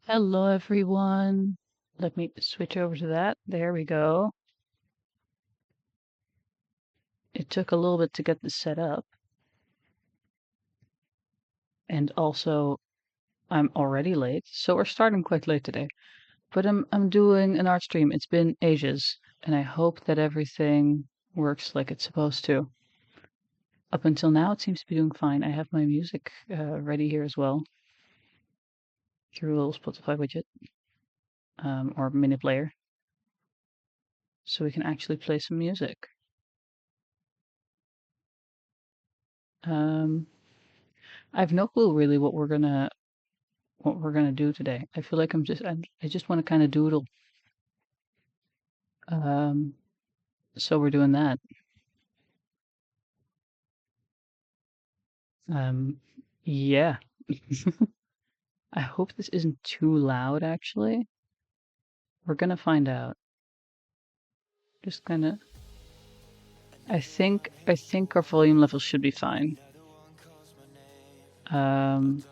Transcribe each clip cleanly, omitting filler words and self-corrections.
Hello, everyone. Let me switch over to that. There we go. It took a little bit to get this set up. And also, I'm already late, so we're starting quite late today. But I'm doing an art stream. It's been ages, and I hope that everything works like it's supposed to. Up until now, it seems to be doing fine. I have my music ready here as well through a little Spotify widget or mini player, so we can actually play some music. Um, I have no clue really what we're gonna do today. I feel like I just want to kind of doodle. Um, so we're doing that. Um, yeah. I hope this isn't too loud. Actually, we're gonna find out. Just kind of. I think our volume level should be fine. Um,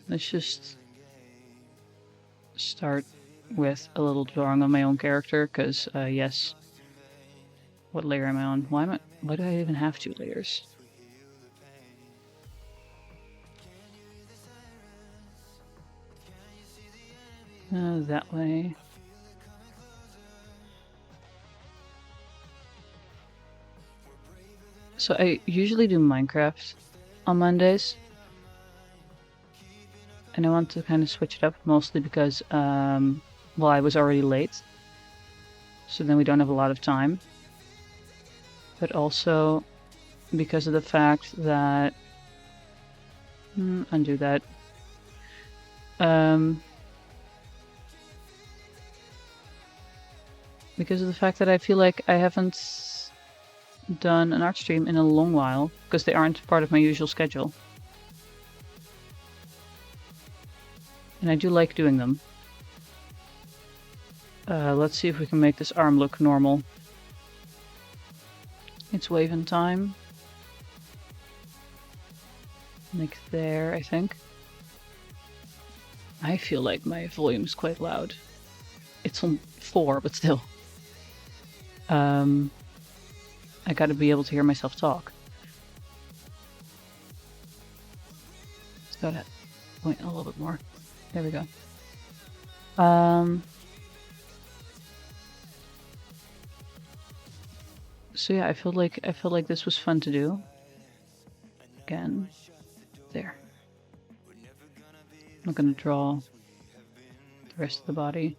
let's just start with a little drawing of my own character, because yes. What layer am I on? Why do I even have 2 layers? That way. So I usually do Minecraft on Mondays, and I want to kind of switch it up mostly because, well, I was already late, so then we don't have a lot of time, but also because of the fact that, undo that, because of the fact that I feel like I haven't done an art stream in a long while, because they aren't part of my usual schedule. And I do like doing them. Let's see if we can make this arm look normal. It's waving time. Like there, I think. I feel like my volume is quite loud. It's on 4, but still. I gotta be able to hear myself talk. Just gotta point a little bit more. There we go. So yeah, I feel like this was fun to do. Again, there. I'm gonna draw the rest of the body.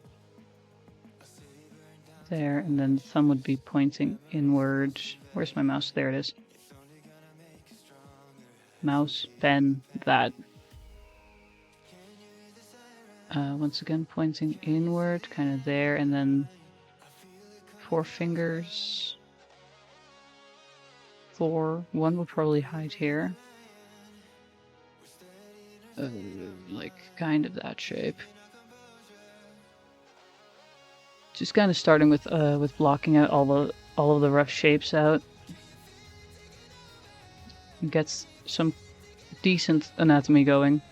There, and then the thumb would be pointing inward. Where's my mouse? There it is. Mouse, pen, that. Once again, pointing inward, kind of there, and then 4 fingers. 4. 1 would probably hide here. Like kind of that shape. Just kind of starting with blocking out all of the rough shapes out. Gets some decent anatomy going.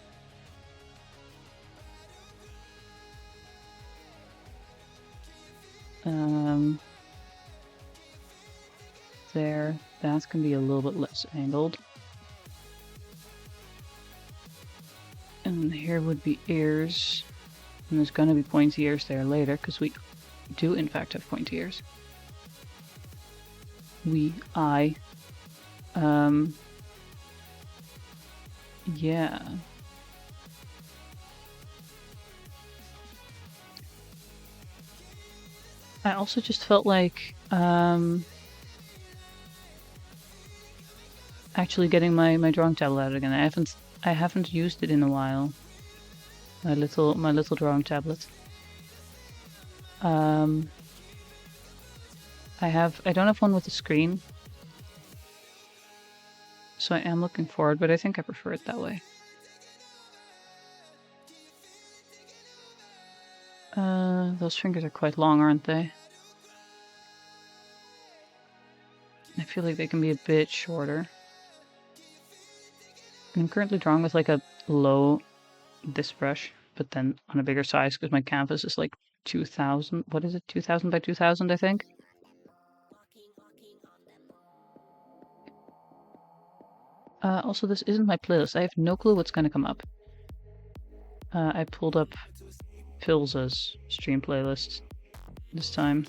There, that can be a little bit less angled. And here would be ears. And there's gonna be pointy ears there later, because we do in fact have pointy ears. Yeah. I also just felt like, actually getting my drawing tablet out again. I haven't used it in a while. My little drawing tablet. I don't have one with a screen, so I am looking forward, but I think I prefer it that way. Those fingers are quite long, aren't they? I feel like they can be a bit shorter. I'm currently drawing with like a low this brush, but then on a bigger size because my canvas is like 2000. What is it? 2000 by 2000, I think. Also, this isn't my playlist. I have no clue what's going to come up. I pulled up Phil's stream playlist this time.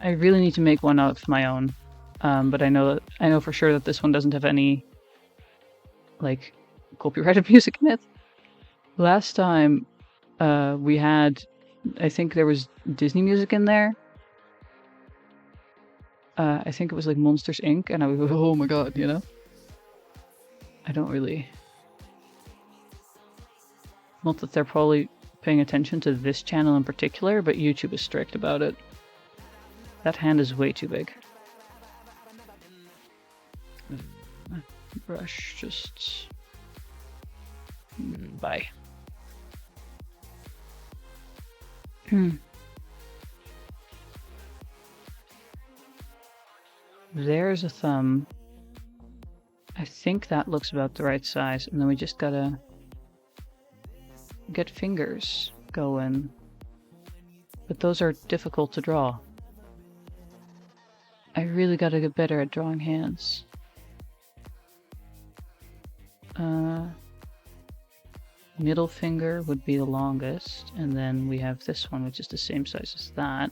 I really need to make one of my own, but I know for sure that this one doesn't have any like copyrighted music in it. Last time we had, I think there was Disney music in there. I think it was like Monsters Inc. And I was, oh my god, you know? I don't really... Not that they're probably paying attention to this channel in particular, but YouTube is strict about it. That hand is way too big. Brush, just... Bye. There's a thumb. I think that looks about the right size, and then we just gotta get fingers going. But those are difficult to draw. I really gotta get better at drawing hands. Middle finger would be the longest, and then we have this one, which is the same size as that.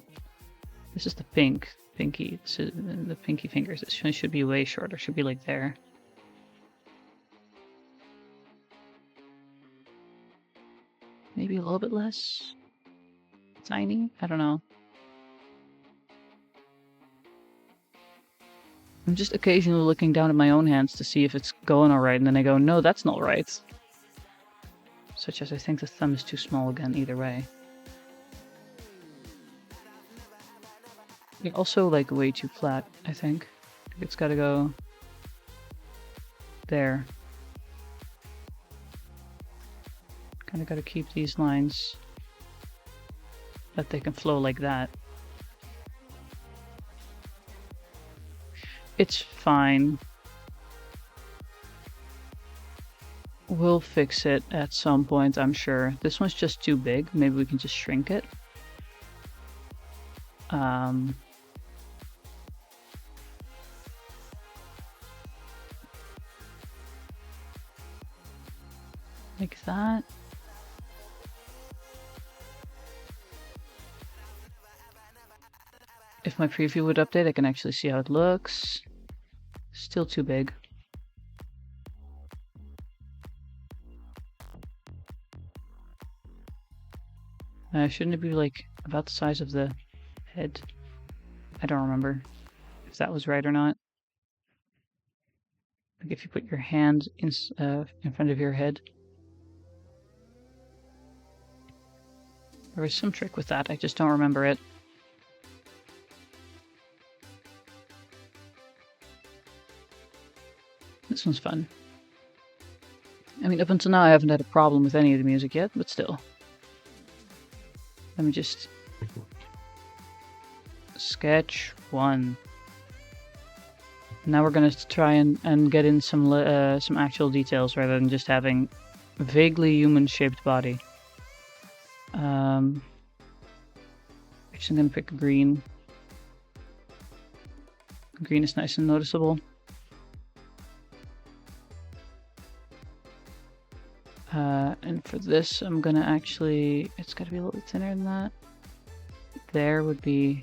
This is the pinky. So the pinky fingers. This one should be way shorter. Should be like there. Maybe a little bit less tiny. I don't know. I'm just occasionally looking down at my own hands to see if it's going all right, and then I go, no, that's not right. Such as I think the thumb is too small again, either way. You're also like way too flat, I think. It's gotta go there. Kinda gotta keep these lines that they can flow like that. It's fine. We'll fix it at some point, I'm sure. This one's just too big. Maybe we can just shrink it. Like that. If my preview would update, I can actually see how it looks. Still too big. Shouldn't it be like about the size of the head? I don't remember if that was right or not. Like if you put your hand in front of your head. There was some trick with that, I just don't remember it. This one's fun. I mean, up until now I haven't had a problem with any of the music yet, but still. Let me just... Sketch 1. Now we're gonna try and get in some actual details rather than just having a vaguely human-shaped body. Actually, I'm gonna pick green. Green is nice and noticeable. And for this, I'm gonna actually... It's gotta be a little bit thinner than that. There would be...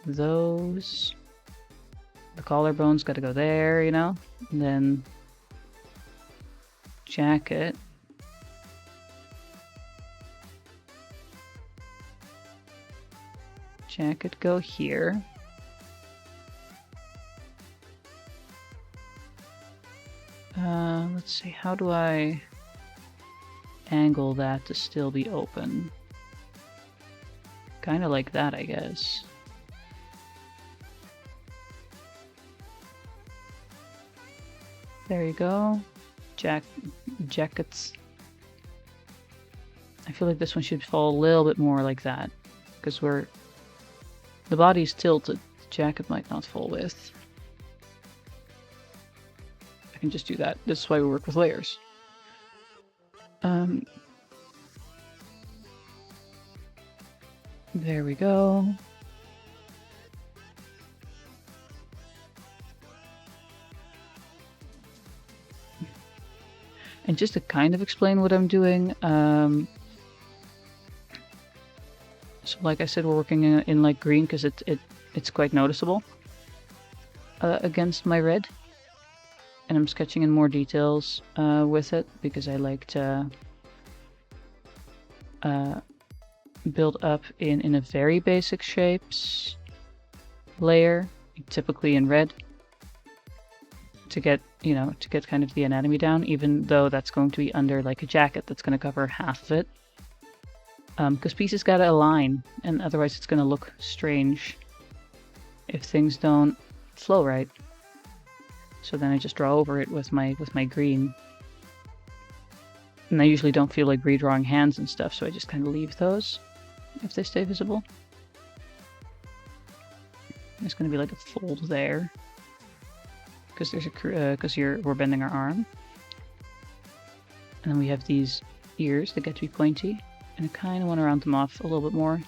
those. The collarbone's gotta go there, you know? And then... jacket. Jacket go here. Let's see, how do I angle that to still be open? Kind of like that, I guess. There you go. Jackets. I feel like this one should fall a little bit more like that, because the body's tilted. The jacket might not fall with. I can just do that. This is why we work with layers. There we go. And just to kind of explain what I'm doing, so like I said, we're working in light green because it's quite noticeable against my red. And I'm sketching in more details with it because I like to build up in a very basic shapes layer, typically in red, to get kind of the anatomy down, even though that's going to be under like a jacket that's going to cover half of it. Because pieces gotta align, and otherwise it's gonna look strange if things don't flow right. So then I just draw over it with my green. And I usually don't feel like redrawing hands and stuff, so I just kind of leave those if they stay visible. There's gonna be like a fold there because there's we're bending our arm, and then we have these ears that get to be pointy, and I kind of want to round them off a little bit more.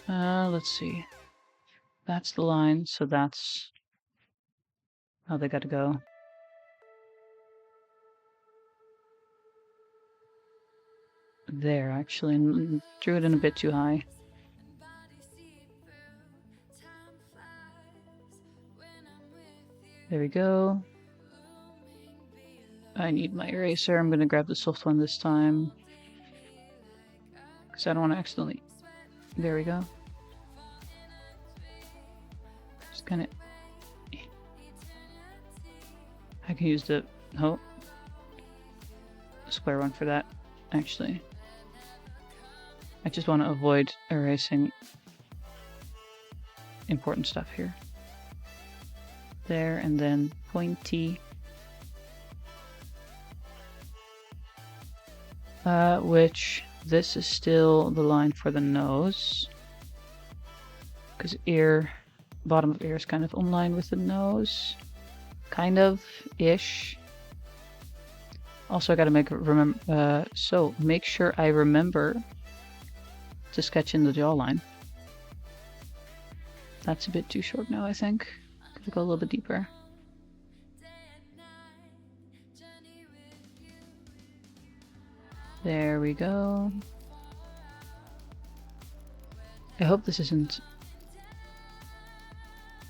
Let's see. That's the line, so that's how they gotta go. There, actually, and drew it in a bit too high. There we go. I need my eraser. I'm gonna grab the soft one this time because I don't want to accidentally. There we go. Just kind of. I can use the square one for that. Actually, I just want to avoid erasing important stuff here. There, and then pointy. Which this is still the line for the nose, because bottom of ear is kind of in line with the nose, kind of ish. Also, I gotta make sure I remember to sketch in the jawline. That's a bit too short now, I think. Could go a little bit deeper. There we go. I hope this isn't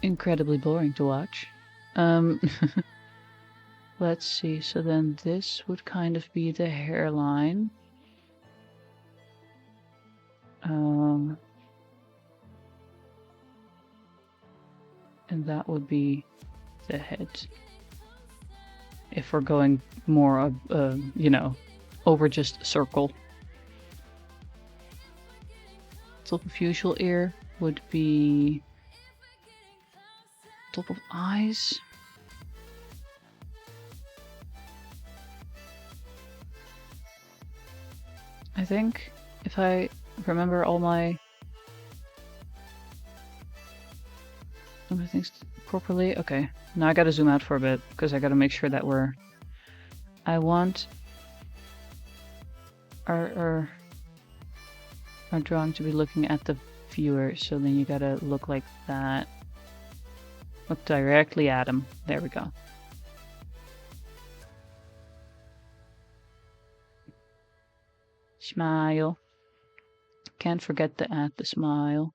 incredibly boring to watch. Let's see, so then this would kind of be the hairline. And that would be the head. If we're going more, over just a circle. Top of usual ear would be top of eyes. I think, if I remember all my things properly. Okay, now I gotta zoom out for a bit because I gotta make sure that I want our drawing to be looking at the viewer, so then you gotta look like that. Look directly at him. There we go. Smile. Can't forget to add the smile.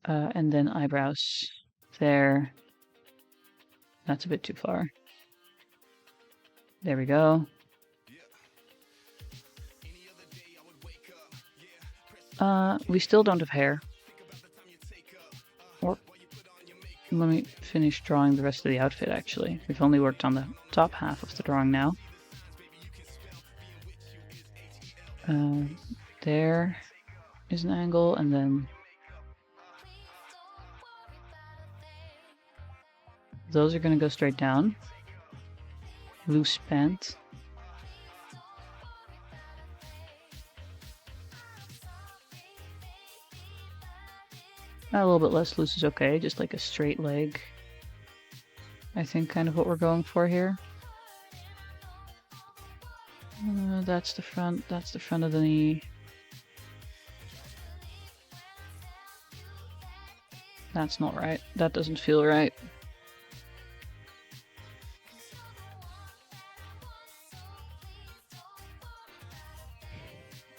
And then eyebrows. There. That's a bit too far. There we go. We still don't have hair. Or let me finish drawing the rest of the outfit, actually. We've only worked on the top half of the drawing now. There is an angle, and then those are going to go straight down. Loose pant. A little bit less loose is okay, just like a straight leg. I think kind of what we're going for here. That's the front of the knee. That's not right. That doesn't feel right.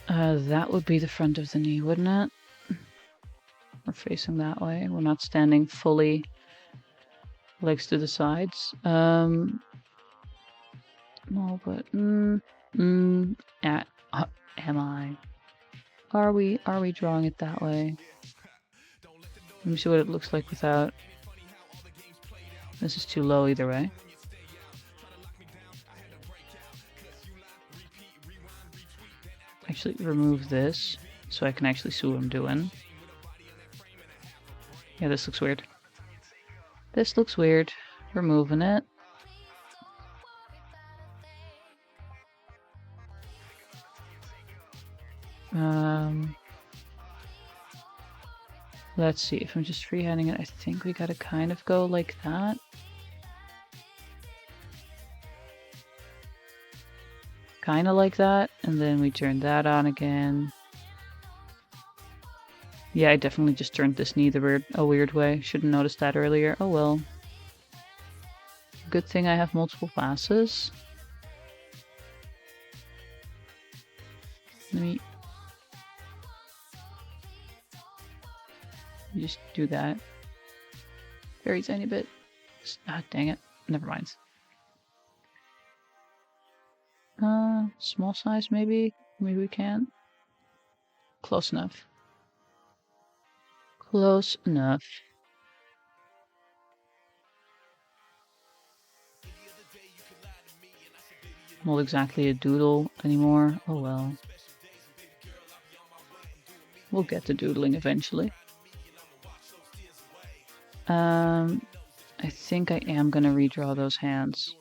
That would be the front of the knee, wouldn't it? We're facing that way. We're not standing fully legs to the sides. No, but am I? Are we drawing it that way? Let me see what it looks like without. This is too low either way. Actually, remove this so I can actually see what I'm doing. Yeah, this looks weird. This looks weird. Removing it. Let's see, if I'm just freehanding it, I think we gotta kind of go like that. Kinda like that, and then we turn that on again. Yeah, I definitely just turned this knee a weird way. Should've noticed that earlier. Oh well. Good thing I have multiple passes. Let me just do that. Very tiny bit. Ah, dang it. Never mind. Small size maybe? Maybe we can? Close enough. Close enough. Not exactly a doodle anymore. Oh well. We'll get to doodling eventually. I think I am gonna redraw those hands.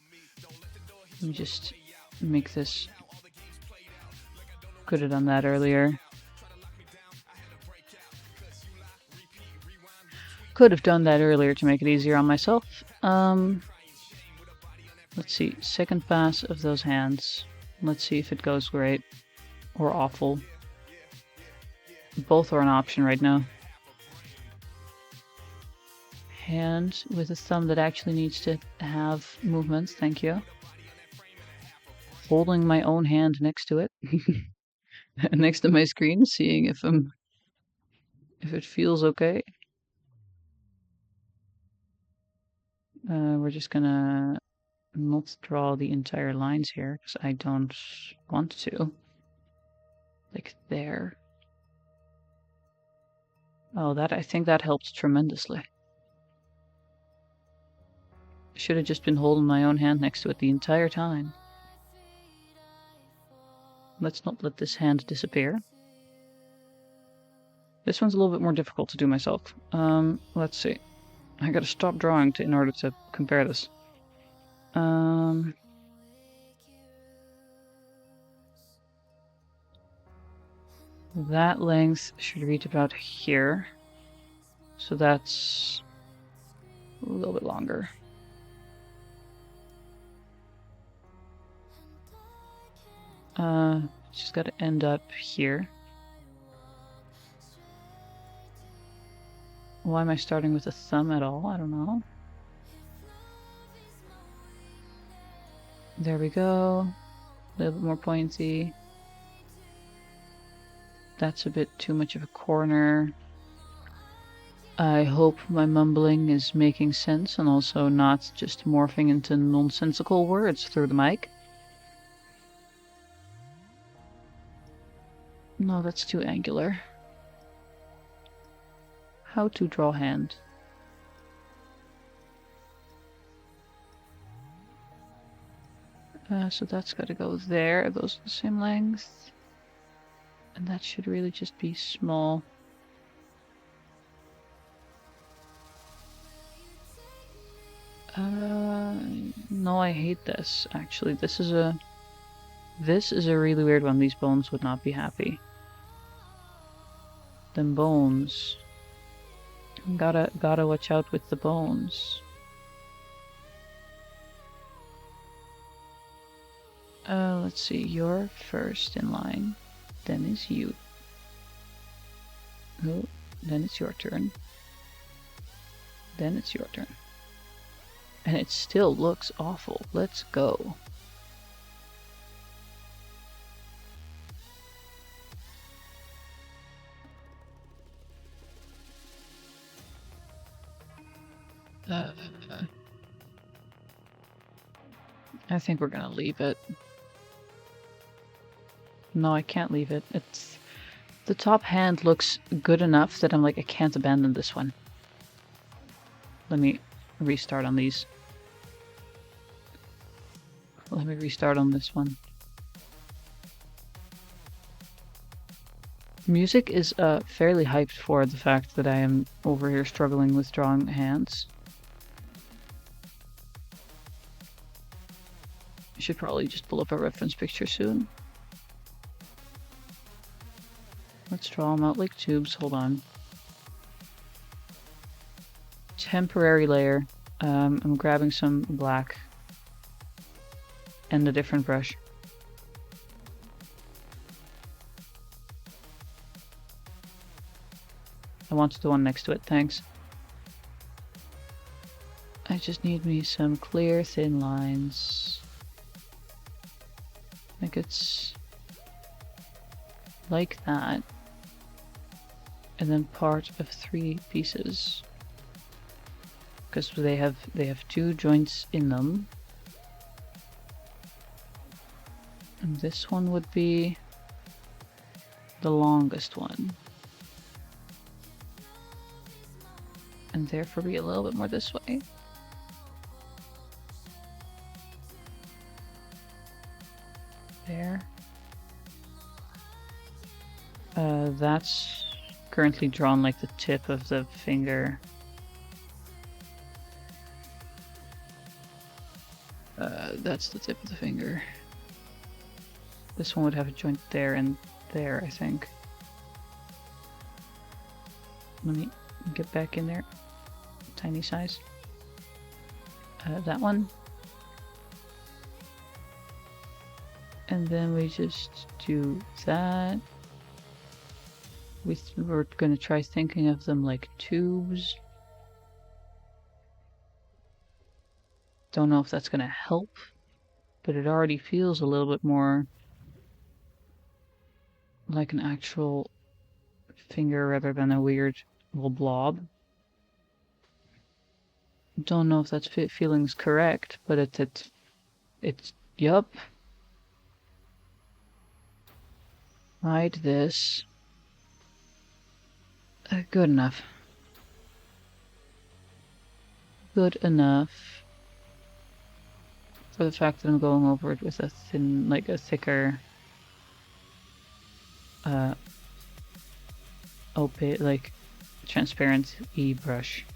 Let me just make this. Could have done that earlier. Could have done that earlier to make it easier on myself. Let's see. Second pass of those hands. Let's see if it goes great or awful. Both are an option right now. Hand with a thumb that actually needs to have movements. Thank you. Holding my own hand next to it. Next to my screen, seeing if it feels okay. We're just gonna not draw the entire lines here because I don't want to. Like there. Oh, I think that helped tremendously. I should have just been holding my own hand next to it the entire time. Let's not let this hand disappear. This one's a little bit more difficult to do myself. Let's see. I gotta stop drawing in order to compare this. That length should reach about here. So that's a little bit longer. Just gotta end up here. Why am I starting with a thumb at all? I don't know. There we go. A little bit more pointy. That's a bit too much of a corner. I hope my mumbling is making sense and also not just morphing into nonsensical words through the mic. No, that's too angular. How to draw hand. So that's got to go there. Those are the same length. And that should really just be small. No, I hate this. Actually, this is a really weird one. These bones would not be happy. Them bones. Gotta watch out with the bones. Let's see. You're first in line. Then is you. Oh, then it's your turn. Then it's your turn. And it still looks awful. Let's go. I think we're gonna leave it. No, I can't leave it. It's the top hand looks good enough that I'm like, I can't abandon this one. Let me restart on these. Let me restart on this one. Music is fairly hyped for the fact that I am over here struggling with drawing hands. I should probably just pull up a reference picture soon. Let's draw them out like tubes. Hold on. Temporary layer. I'm grabbing some black and a different brush. I wanted the one next to it, thanks. I just need me some clear, thin lines. Like it's like that. And then part of 3 pieces. Because they have 2 joints in them. And this one would be the longest one. And therefore be a little bit more this way. There. That's currently drawn like the tip of the finger. That's the tip of the finger. This one would have a joint there and there, I think. Let me get back in there. Tiny size. That one. And then we just do that. We're gonna try thinking of them like tubes. Don't know if that's gonna help, but it already feels a little bit more like an actual finger rather than a weird little blob. Don't know if that feeling's correct, but it's yup. Hide this. Good enough. Good enough for the fact that I'm going over it with a thin, like a thicker, opaque, like transparent brush.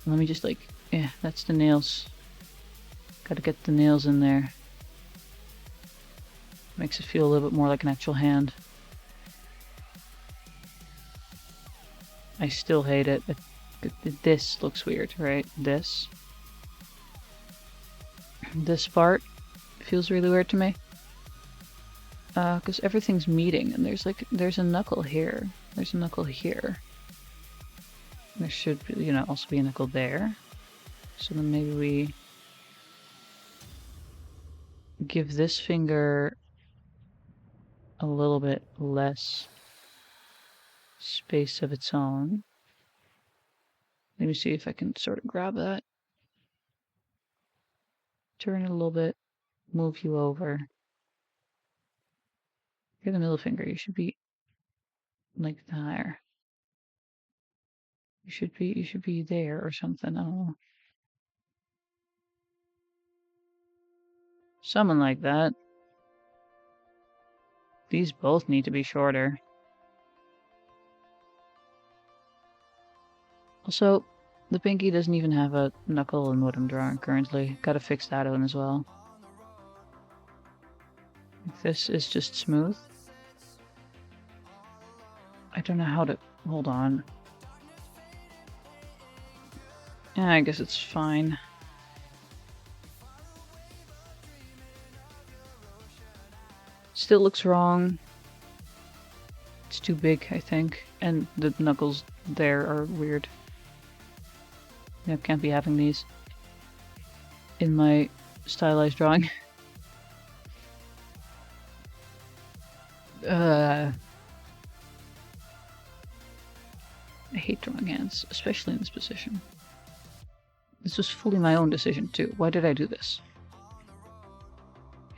Let me just like, yeah, that's the nails. Gotta get the nails in there. Makes it feel a little bit more like an actual hand. I still hate it. This looks weird, right? This part feels really weird to me. Because everything's meeting, and there's a knuckle here. There's a knuckle here. There should, also be a knuckle there. So then maybe we give this finger a little bit less space of its own. Let me see if I can sort of grab that. Turn it a little bit. Move you over. You're the middle finger. You should be like there. You should be there or something. I don't know. Something like that. These both need to be shorter. Also, the pinky doesn't even have a knuckle in what I'm drawing currently. Gotta fix that one as well. This is just smooth. I don't know how to... Hold on. Yeah, I guess it's fine. Still looks wrong. It's too big, I think. And the knuckles there are weird. Yeah, can't be having these in my stylized drawing. I hate drawing hands, especially in this position. This was fully my own decision too. Why did I do this?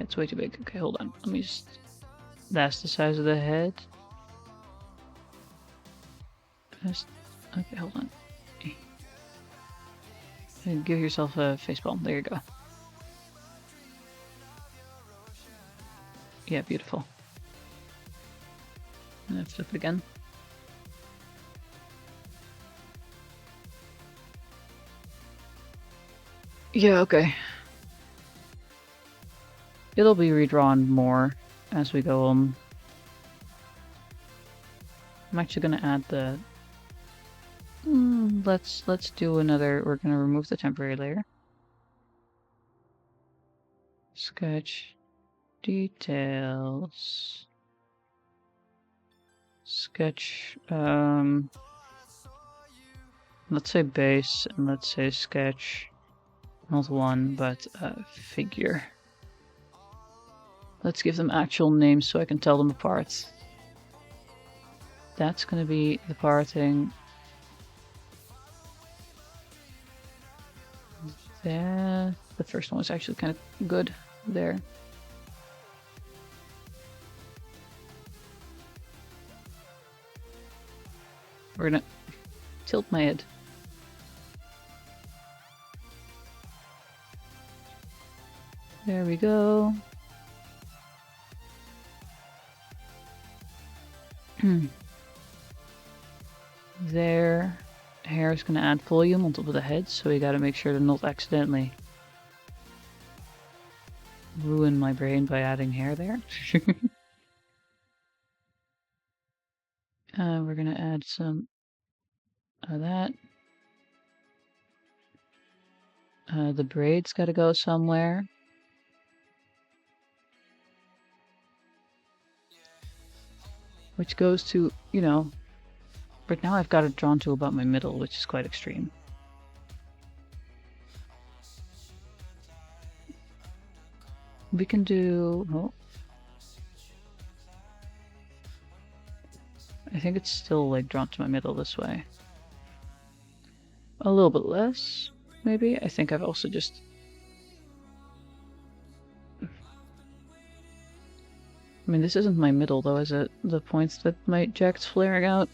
It's way too big. Okay, hold on. Let me just... That's the size of the head. Okay, hold on. Give yourself a facepalm. There you go. Yeah, beautiful. And then flip it again. Yeah, okay. It'll be redrawn more as we go on. I'm actually gonna add the... let's do another... We're gonna remove the temporary layer. Sketch. Details. Sketch, let's say base, and let's say sketch, not one, but figure. Let's give them actual names so I can tell them apart. That's gonna be the parting. There. The first one was actually kind of good there. We're gonna tilt my head. There we go. There. Hair is gonna add volume on top of the head, so we gotta make sure to not accidentally ruin my brain by adding hair there. We're gonna add some of that. The braid's gotta go somewhere. Which goes to, you know, but now I've got it drawn to about my middle, which is quite extreme. We can do... Oh. I think it's still like drawn to my middle this way. A little bit less, maybe. I think I've also just... I mean, this isn't my middle though, is it? The points that my jacket's flaring out,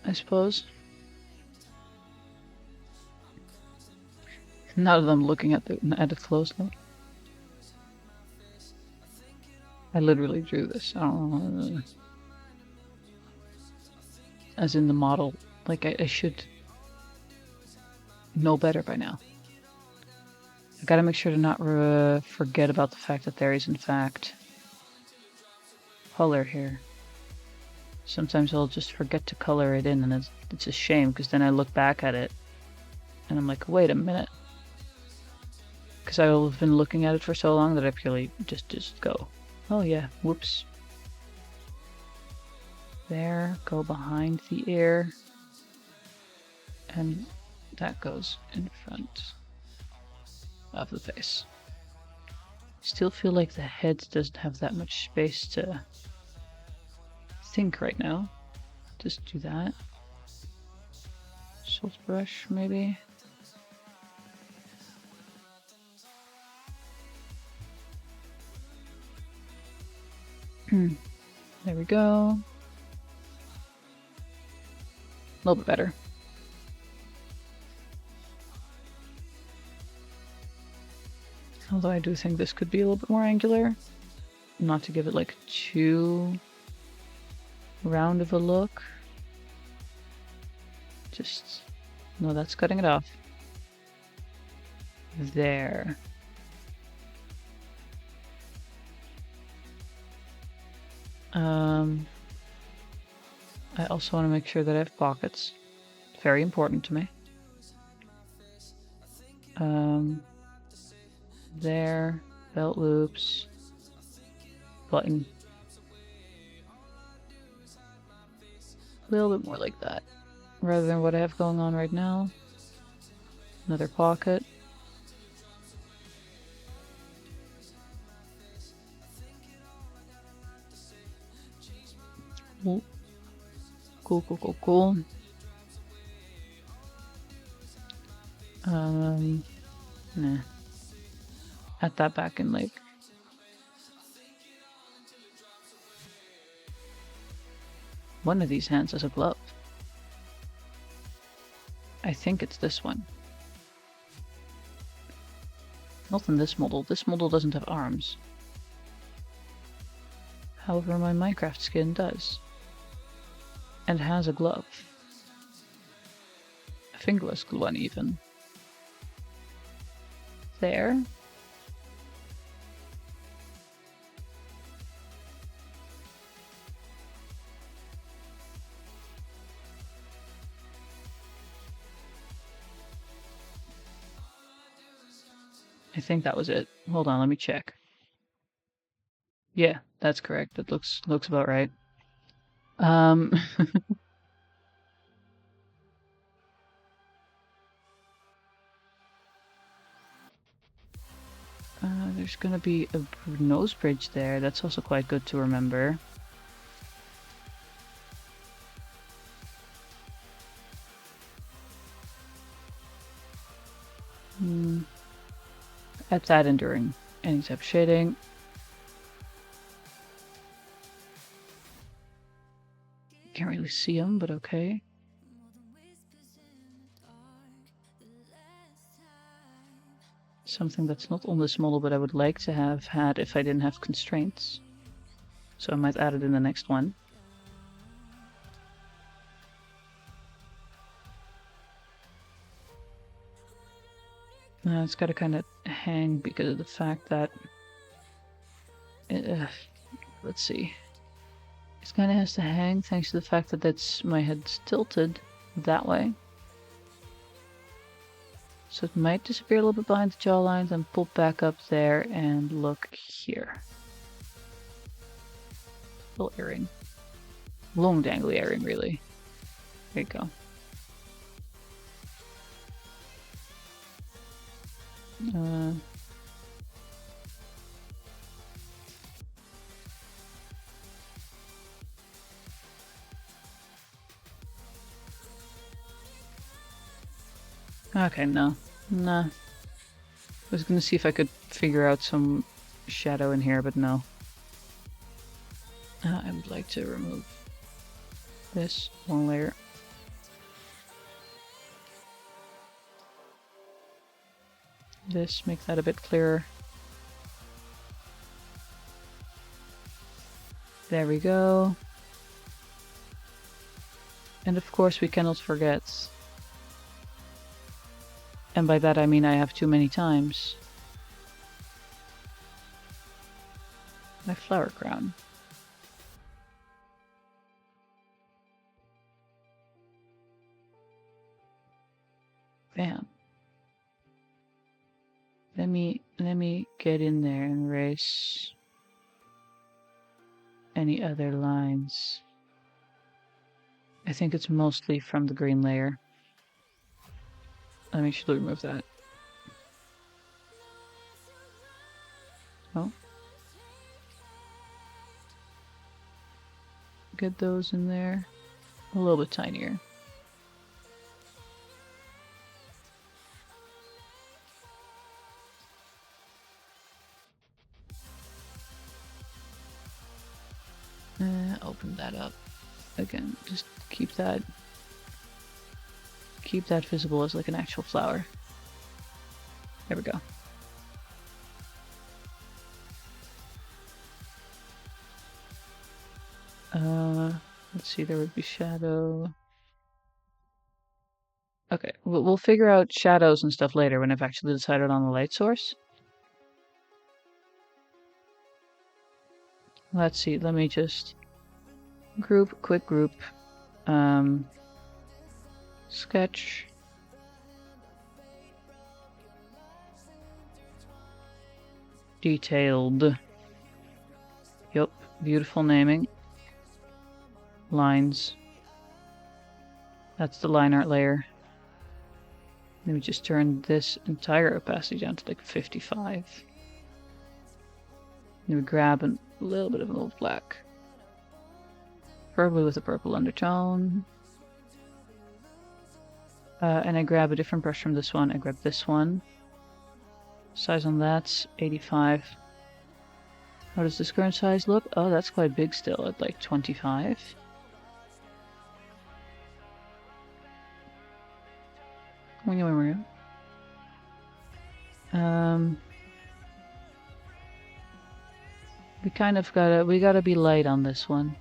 I suppose. Now that I'm looking at it closely. I literally drew this. I don't know. As in the model. Like, I should know better by now. I gotta make sure to not forget about the fact that there is, in fact, color here. Sometimes I'll just forget to color it in, and it's a shame, because then I look back at it, and I'm like, wait a minute. Because I've been looking at it for so long that I purely just go, oh yeah, whoops. There, go behind the ear, and that goes in front of the face. Still feel like the head doesn't have that much space to think right now. Just do that. Soft brush, maybe. There we go. A little bit better. Although I do think this could be a little bit more angular. Not to give it like too round of a look. Just, no, that's cutting it off. There. I also want to make sure that I have pockets. Very important to me. There, belt loops, button. A little bit more like that, rather than what I have going on right now. Another pocket. Cool. Cool, cool, cool, cool. Nah. Add that back in, like. One of these hands has a glove. I think it's this one. Not in this model. This model doesn't have arms. However, my Minecraft skin does. And has a glove. A fingerless one even. There. I think that was it. Hold on, let me check. Yeah, that's correct. That looks about right. There's gonna be a nose bridge there. That's also quite good to remember. Add that in during any type of shading. Can't really see them, but okay. Something that's not on this model, but I would like to have had if I didn't have constraints. So I might add it in the next one. It's got to kind of hang because of the fact that... let's see. It kind of has to hang thanks to the fact that my head's tilted that way. So it might disappear a little bit behind the jawlines and pop back up there and look here. Little earring. Long dangly earring, really. There you go. Okay, no. Nah. I was gonna see if I could figure out some shadow in here, but no. I would like to remove this one layer. This, make that a bit clearer. There we go. And of course we cannot forget, and by that I mean I have too many times, my flower crown. Bam. Let me get in there and erase any other lines. I think it's mostly from the green layer. Let me actually remove that. Oh. Get those in there. A little bit tinier. Open that up. Again, just keep that visible as like an actual flower. There we go. Let's see, there would be shadow. Okay, we'll figure out shadows and stuff later when I've actually decided on the light source. Let's see, let me just quick group. Sketch. Detailed. Yup, beautiful naming. Lines. That's the line art layer. Then we just turn this entire opacity down to like 55. Then we grab a little bit of an old black. Probably with a purple undertone. And I grab a different brush from this one. I grab this one. Size on that's 85. How does this current size look? Oh, that's quite big still at like 25. We kind of gotta be light on this one.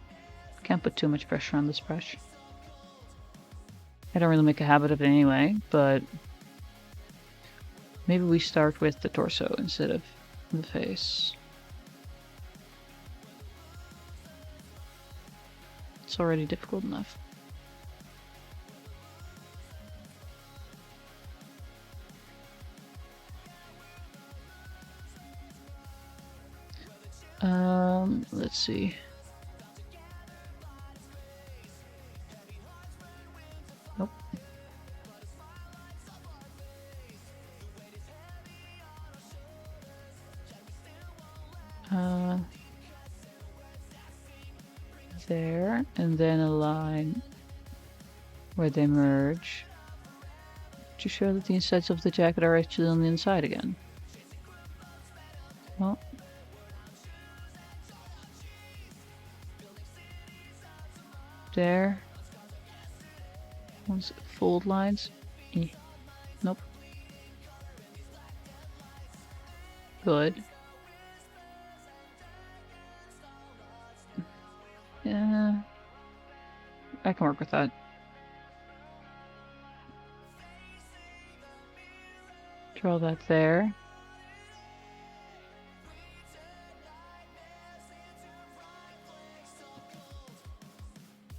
Can't put too much pressure on this brush. I don't really make a habit of it anyway, but maybe we start with the torso instead of the face. It's already difficult enough. Let's see. Nope. There, and then a line where they merge to show that the insides of the jacket are actually on the inside again. Well, there. One's fold lines. Nope. Good. Yeah, I can work with that. Draw that there.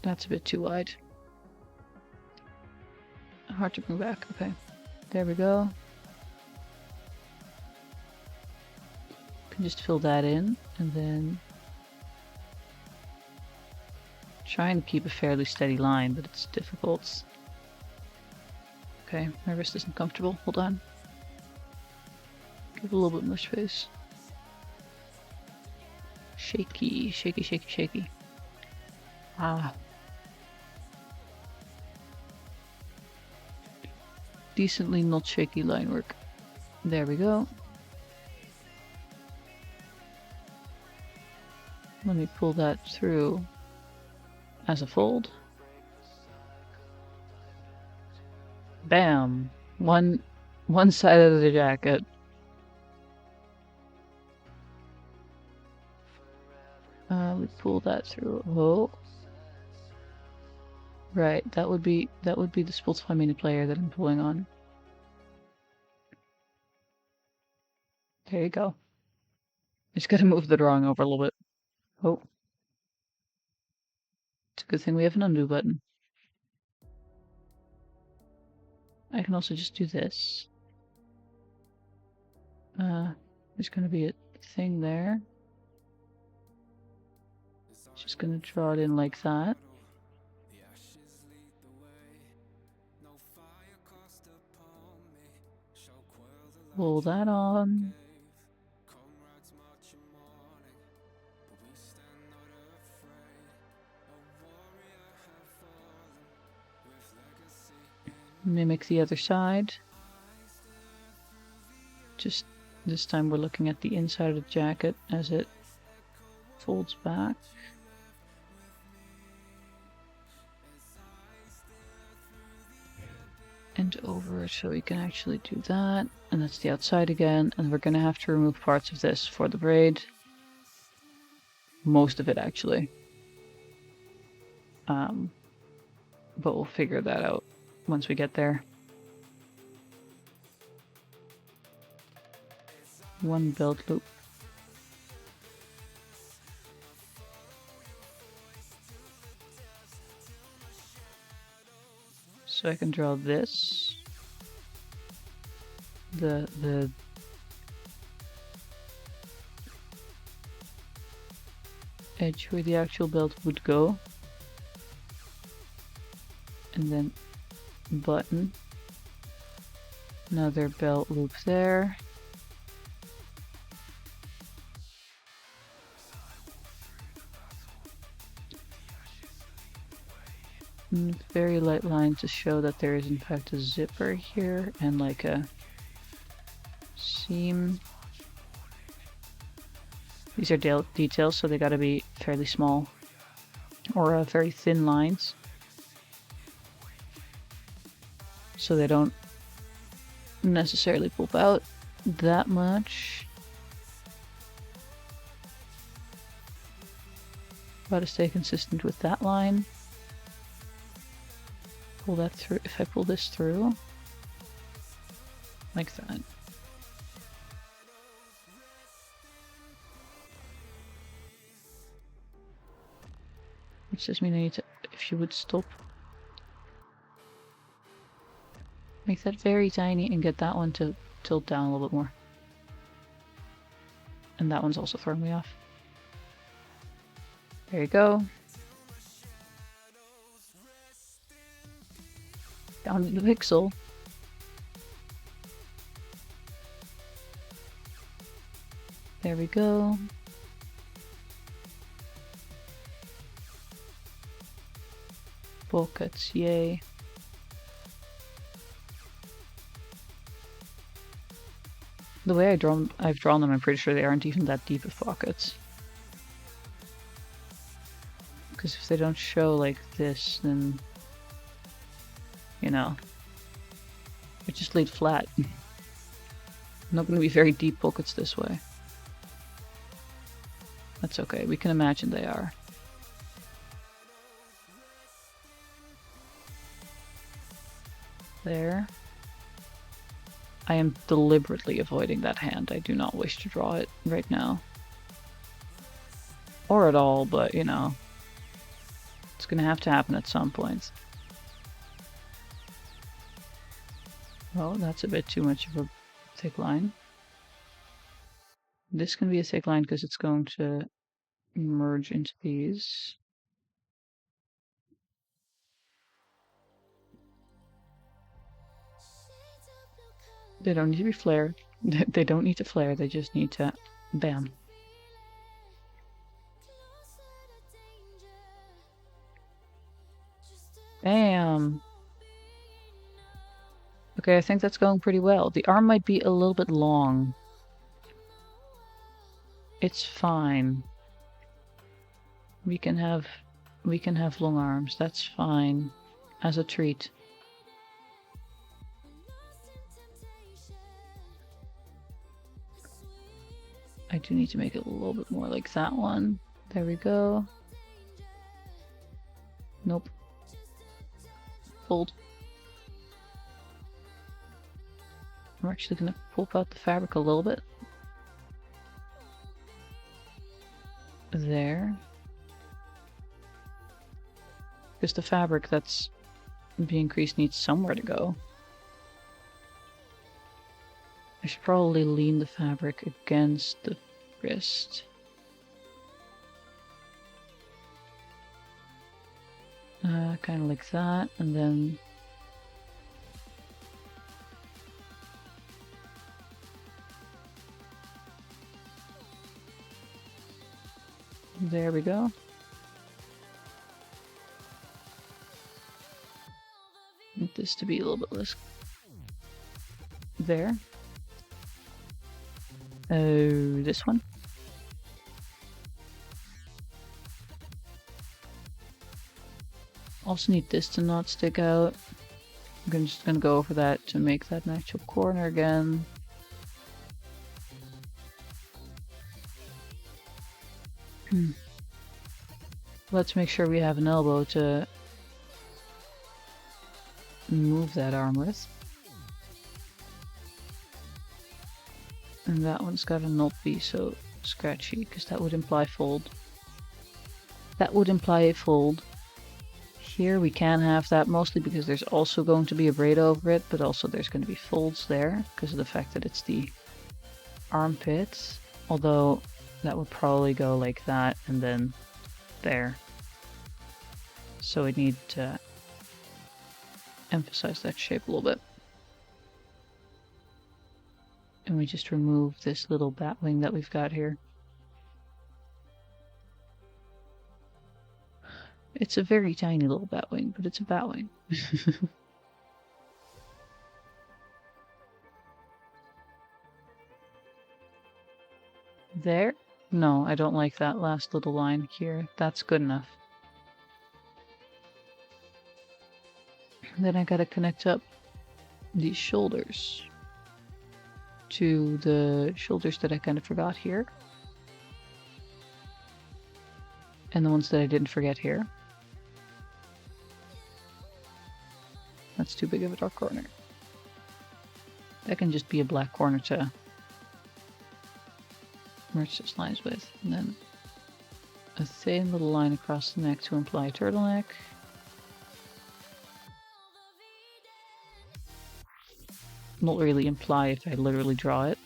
That's a bit too wide. Hard to bring back. Okay, there we go. Can just fill that in and then try and keep a fairly steady line, but it's difficult. Okay, my wrist isn't comfortable. Hold on. Give it a little bit more space. Shaky, shaky, shaky, shaky. Ah. Decently not shaky line work. There we go. Let me pull that through as a fold. Bam! One side of the jacket. We pull that through. Oh. Right, that would be the Spotify mini player that I'm pulling on. There you go. Just gotta move the drawing over a little bit. Oh. It's a good thing we have an undo button. I can also just do this. There's gonna be a thing there. Just gonna draw it in like that. Pull that on. Mimic the other side. Just this time we're looking at the inside of the jacket as it folds back. And over so we can actually do that. And that's the outside again. And we're gonna have to remove parts of this for the braid. Most of it actually. But we'll figure that out once we get there. One belt loop. So I can draw this. The edge where the actual belt would go. And then button. Another belt loop there. And very light line to show that there is in fact a zipper here and like a seam. These are details, so they gotta be fairly small or very thin lines, so they don't necessarily pop out that much. Gotta stay consistent with that line. Pull that through. If I pull this through, like that. Which just means I need to, if you would stop. Make that very tiny and get that one to tilt down a little bit more. And that one's also throwing me off. There you go. Down to the pixel. There we go. Pockets, yay. The way I've drawn them, I'm pretty sure they aren't even that deep of pockets. Because if they don't show like this, then, you know, it just laid flat. Not going to be very deep pockets this way. That's okay, we can imagine they are. There. I am deliberately avoiding that hand. I do not wish to draw it right now. Or at all, but you know, it's gonna have to happen at some point. Well, that's a bit too much of a thick line. This can be a thick line because it's going to merge into these. They don't need to be flared. They don't need to flare, they just need to bam. Bam! Okay, I think that's going pretty well. The arm might be a little bit long. It's fine. We can have long arms, that's fine. As a treat. I do need to make it a little bit more like that one. There we go. Nope. Fold. I'm actually going to pulp out the fabric a little bit. There. Because the fabric that's being creased needs somewhere to go. I should probably lean the fabric against the wrist. Kind of like that, and then there we go. Need this to be a little bit less there. Oh, this one. Also need this to not stick out. I'm just gonna go over that to make that an actual corner again. Let's make sure we have an elbow to move that arm with. And that one's gotta not be so scratchy, because that would imply fold. That would imply a fold. Here we can have that mostly because there's also going to be a braid over it, but also there's going to be folds there because of the fact that it's the armpits. Although that would probably go like that and then there. So we need to emphasize that shape a little bit. And we just remove this little bat wing that we've got here. It's a very tiny little bat wing, but it's a bat wing. There? No, I don't like that last little line here. That's good enough. Then I gotta connect up these shoulders to the shoulders that I kind of forgot here. And the ones that I didn't forget here. That's too big of a dark corner. That can just be a black corner to merge those lines with. And then a thin little line across the neck to imply a turtleneck. Not really imply if I literally draw it.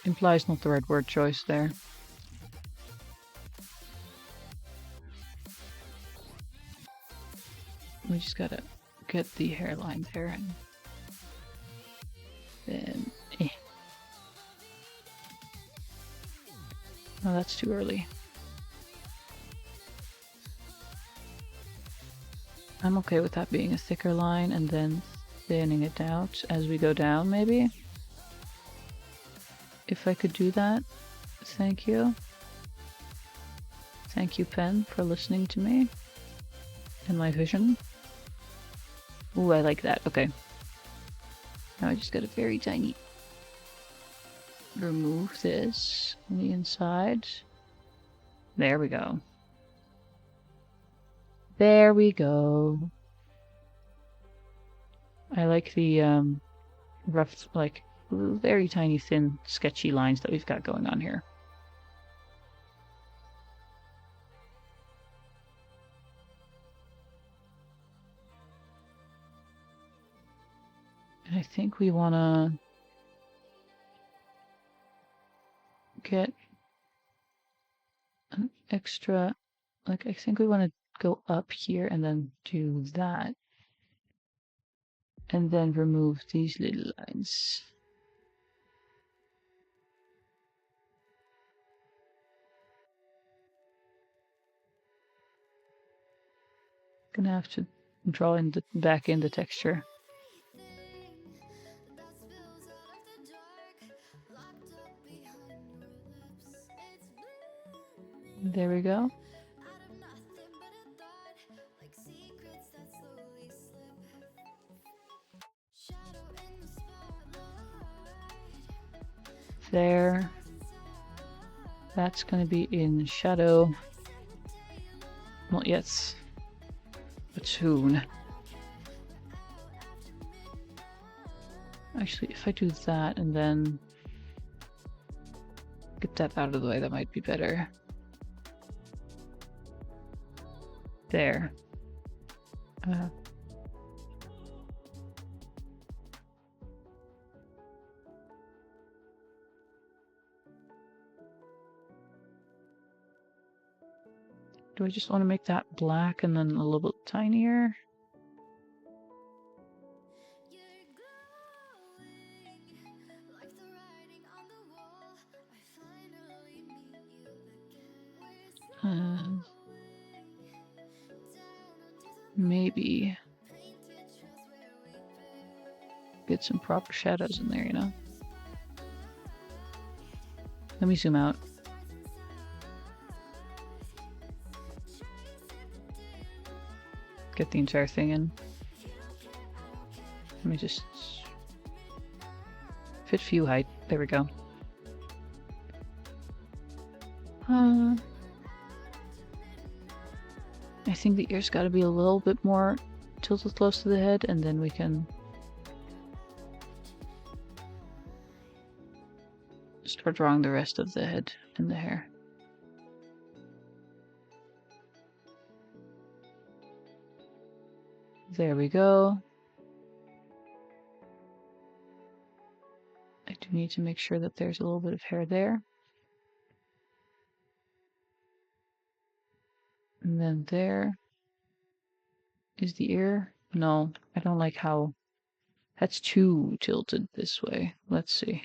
Implies not the right word choice there. We just gotta get the hairline there and then Oh, that's too early. I'm okay with that being a thicker line and then thinning it out as we go down, maybe? If I could do that, thank you. Thank you, pen, for listening to me and my vision. Ooh, I like that. Okay. Now I just got a very tiny... remove this on the inside. There we go. There we go. I like the rough, like, very tiny, thin, sketchy lines that we've got going on here. And I think we want to get an extra, like, I think we want to go up here and then do that. And then remove these little lines. Gonna have to draw in the back in the texture. There we go. There. That's gonna be in shadow. Not yet, but soon. Actually, if I do that and then get that out of the way, that might be better. There. Do I just want to make that black and then a little bit tinier? Maybe get some proper shadows in there, you know? Let me zoom out. Get the entire thing in. Let me just fit view height. There we go. I think the ear's got to be a little bit more tilted close to the head, and then we can start drawing the rest of the head and the hair. There we go. I do need to make sure that there's a little bit of hair there. And then there is the ear. No, I don't like how that's too tilted this way. Let's see.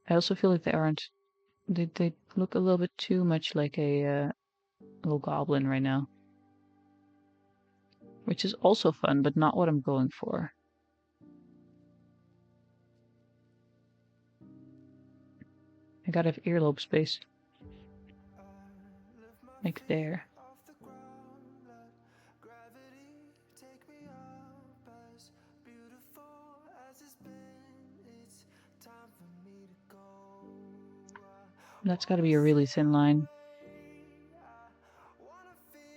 I also feel like they aren't. They look a little bit too much like a little goblin right now. Which is also fun, but not what I'm going for. I gotta have earlobe space. Like there. That's gotta be a really thin line.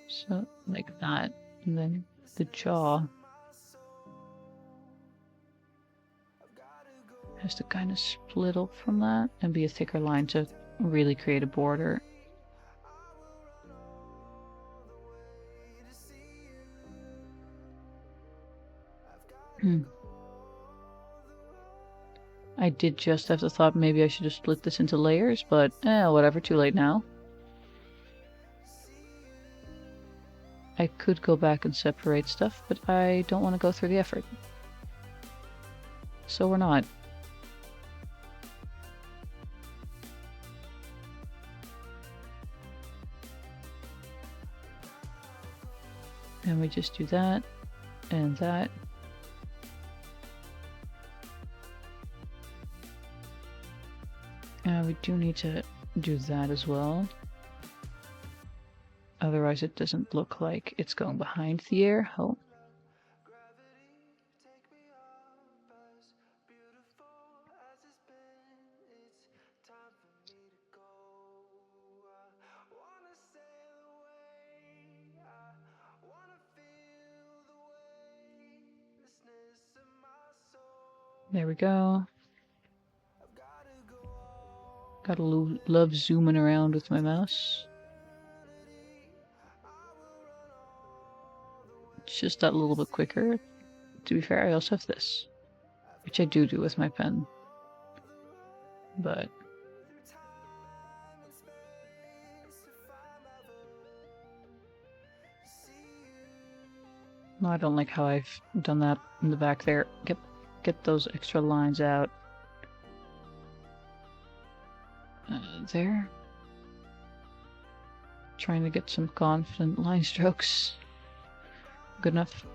So, like that. And then the jaw has to kind of split up from that and be a thicker line to really create a border. I did just have the thought maybe I should have split this into layers, but whatever, too late now. I could go back and separate stuff, but I don't want to go through the effort. So we're not. And we just do that and that. We do need to do that as well. Otherwise it doesn't look like it's going behind the ear. Oh. There we go. Gotta love zooming around with my mouse. It's just that little bit quicker. To be fair, I also have this, which I do with my pen. But no, I don't like how I've done that in the back there. Get those extra lines out. There. Trying to get some confident line strokes. Good enough.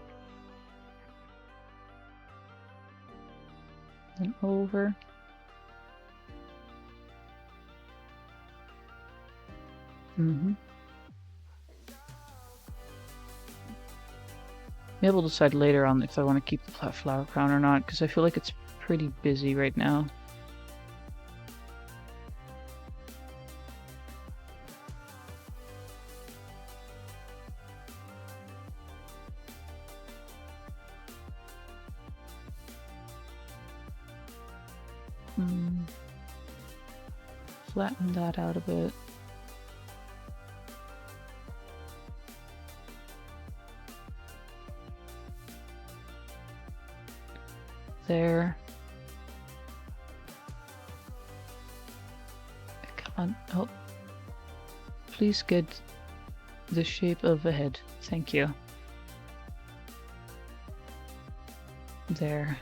Then over. Maybe we'll decide later on if I want to keep the flat flower crown or not, because I feel like it's pretty busy right now. Flatten that out a bit. There. Come on. Oh. Please get the shape of a head. Thank you. There.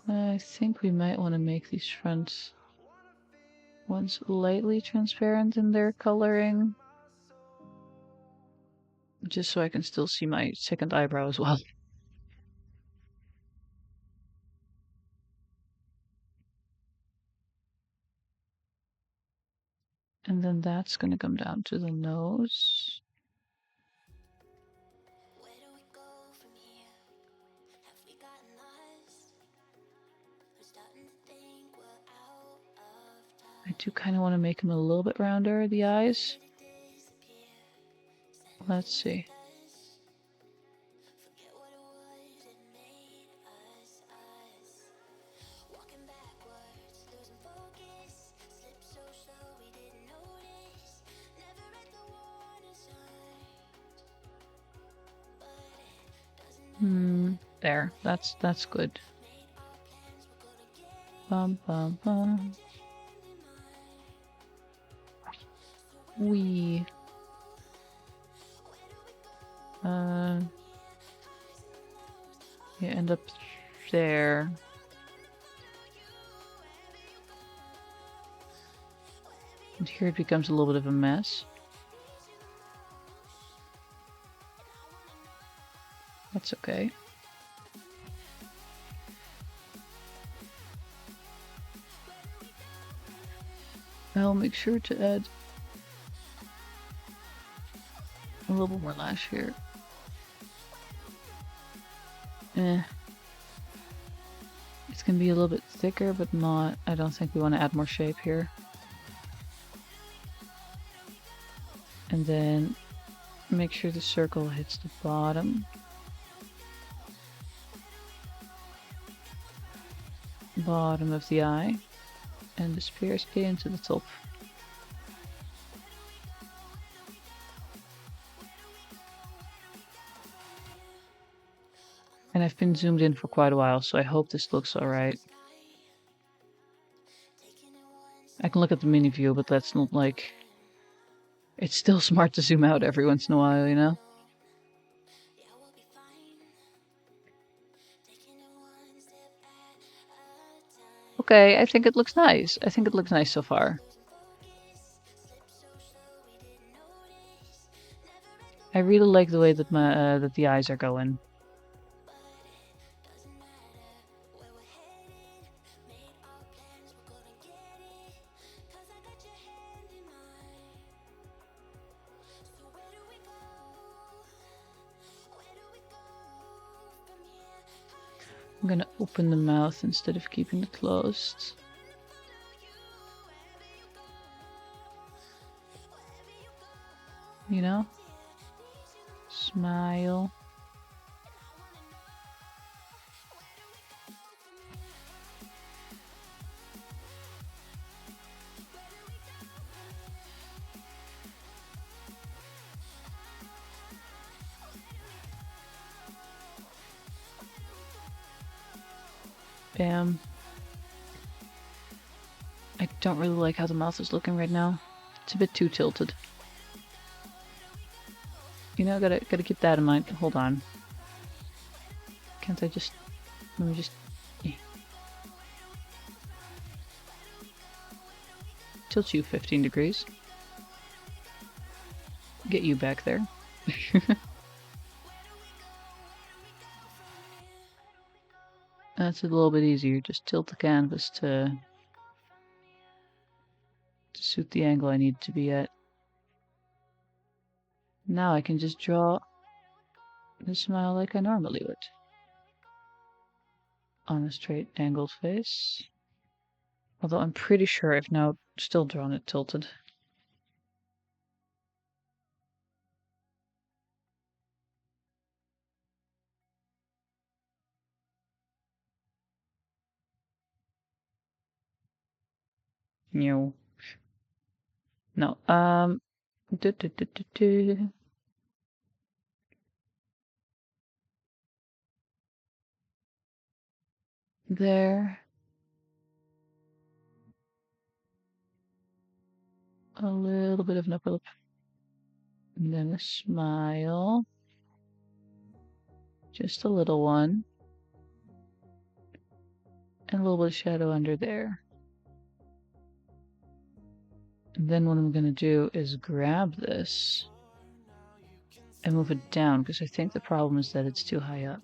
I think we might want to make these front ones lightly transparent in their coloring. Just so I can still see my second eyebrow as well. And then that's going to come down to the nose. do kind of want to make them a little bit rounder, the eyes. Let's see. There. That's good. Bum bum bum. We you end up there. And here it becomes a little bit of a mess. That's okay. I'll make sure to add a little bit more lash here. It's gonna be a little bit thicker, but not. I don't think we want to add more shape here. And then make sure the circle hits the bottom. Bottom of the eye. And the spears into the top. And I've been zoomed in for quite a while, so I hope this looks alright. I can look at the mini view, but that's not like... It's still smart to zoom out every once in a while, you know? Okay, I think it looks nice. I think it looks nice so far. I really like the way that my that the eyes are going. I'm gonna open the mouth instead of keeping it closed. You know? Smile. Bam. I don't really like how the mouth is looking right now. It's a bit too tilted. You know, gotta keep that in mind. Hold on. Can't I just... Let me just... Tilt you 15 degrees. Get you back there. That's a little bit easier. Just tilt the canvas to suit the angle I need to be at. Now I can just draw the smile like I normally would. On a straight angled face. Although I'm pretty sure I've now still drawn it tilted. No. No. There. A little bit of an upper lip. And then a smile. Just a little one. And a little bit of shadow under there. And then what I'm going to do is grab this and move it down, because I think the problem is that it's too high up.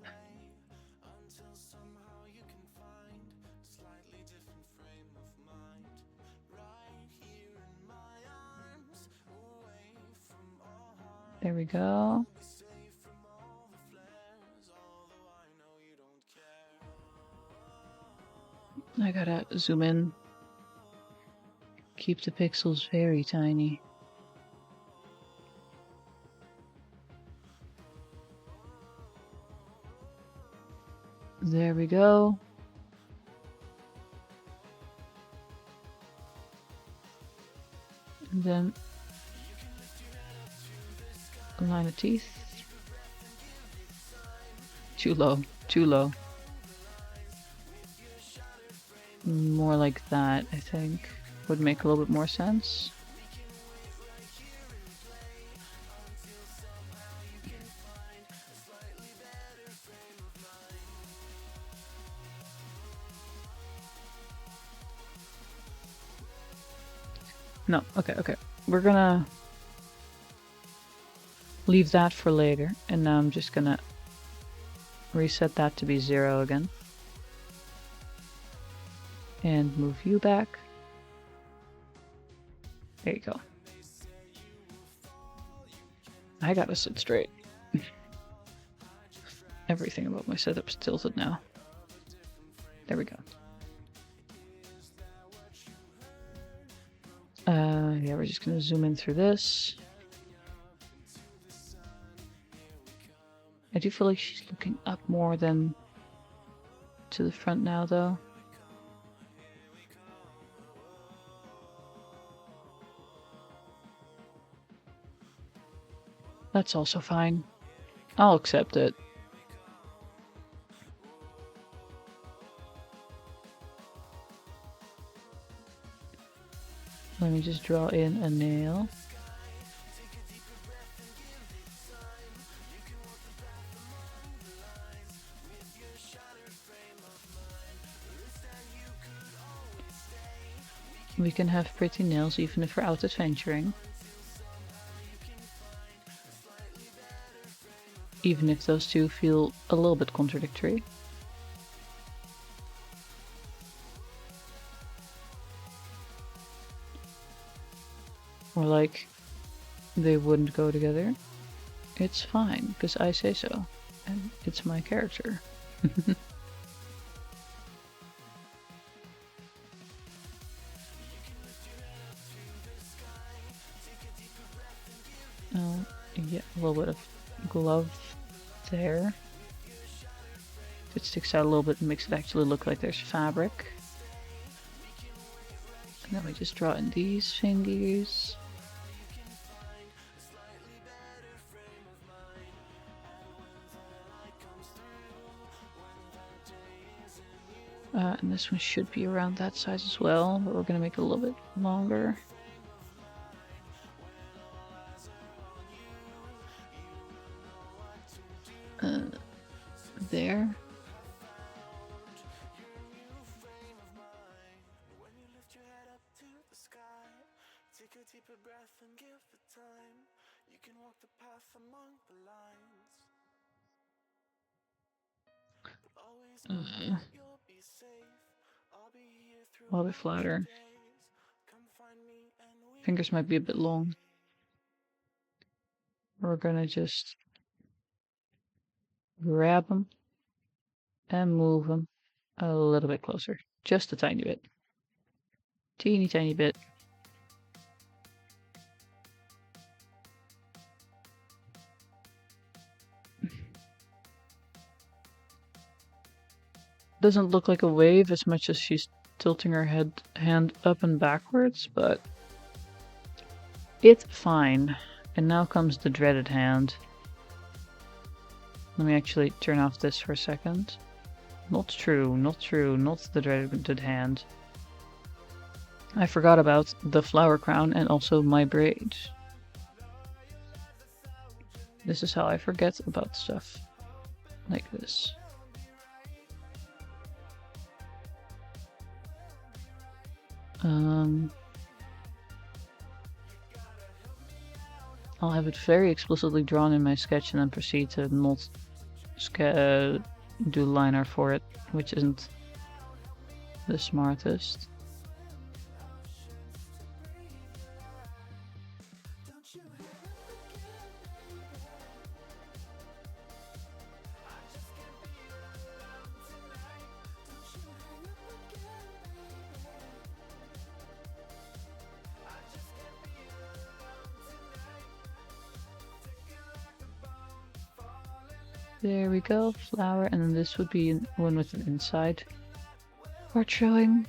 There we go. I gotta zoom in. keep the pixels very tiny. There we go. And then a line of teeth. Too low, too low. More like that, I think, would make a little bit more sense. No, okay. We're gonna leave that for later, and now I'm just gonna reset that to be 0 again. And move you back. There you go. I gotta sit straight. Everything about my setup's tilted now. There we go. Yeah, we're just gonna zoom in through this. I do feel like she's looking up more than to the front now, though. That's also fine. I'll accept it. Let me just draw in a nail. We can have pretty nails even if we're out adventuring. Even if those two feel a little bit contradictory. Or like they wouldn't go together. It's fine, because I say so. And it's my character. Yeah, a little bit of glove there. If it sticks out a little bit, it makes it actually look like there's fabric. And then we just draw in these fingers. And this one should be around that size as well, but we're gonna make it a little bit longer. There. A little bit flatter. Fingers might be a bit long. We're gonna just grab them and move them a little bit closer. Just a tiny bit. Teeny tiny bit. Doesn't look like a wave as much as she's tilting her hand up and backwards, but it's fine. And now comes the dreaded hand. Let me actually turn off this for a second. Not true, not the dreaded hand. I forgot about the flower crown and also my braid. This is how I forget about stuff like this. I'll have it very explicitly drawn in my sketch and then proceed to not do liner for it, which isn't the smartest. There we go, flower, and then this would be one with an inside part showing.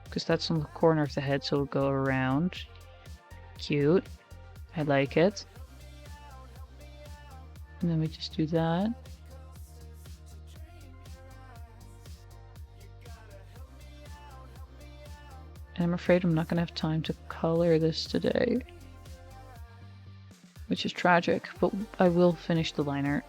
Because that's on the corner of the head, so it'll go around. Cute. I like it. And then we just do that. And I'm afraid I'm not going to have time to color this today. Which is tragic, but I will finish the line art.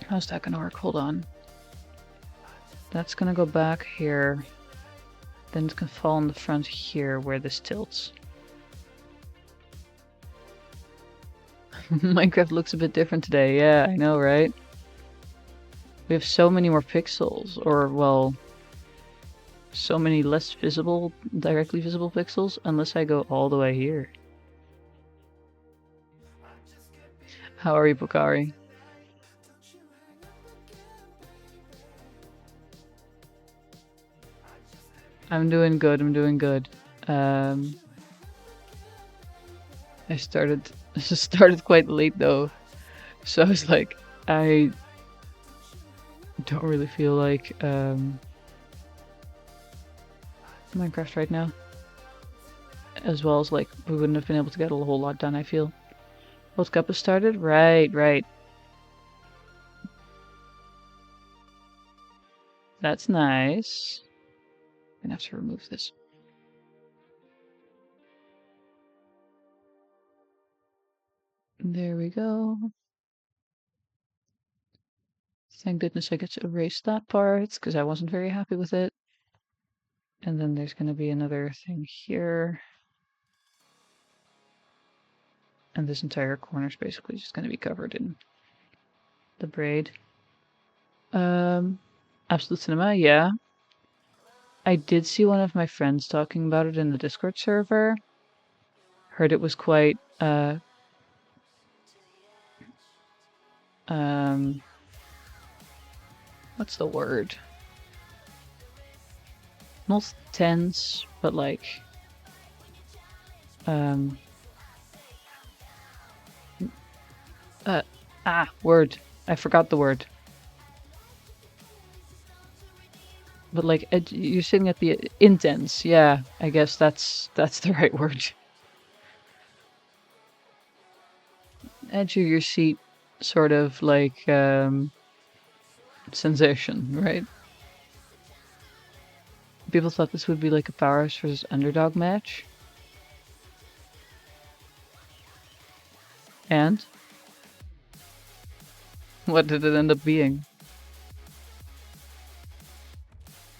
How's that gonna work? Hold on. That's gonna go back here. Then it's gonna fall in the front here where this tilts. Minecraft looks a bit different today. Yeah, I know, right? We have so many more pixels, or well, so many less visible, directly visible pixels, unless I go all the way here. How are you, Pokari? I'm doing good, I'm doing good. I started quite late though. So I was like, I don't really feel like Minecraft right now. As well as like we wouldn't have been able to get a whole lot done, I feel. World Cup has started? Right. That's nice. I'm gonna have to remove this. There we go. Thank goodness I get to erase that part, because I wasn't very happy with it. And then there's gonna be another thing here. And this entire corner is basically just gonna be covered in the braid. Absolute Cinema, yeah. I did see one of my friends talking about it in the Discord server. Heard it was quite, what's the word? Not tense, but like, word. I forgot the word. But like, you're sitting at the intense. Yeah, I guess that's the right word. Edge of your seat, sort of like sensation, right? People thought this would be like a powerhouse versus underdog match. And what did it end up being?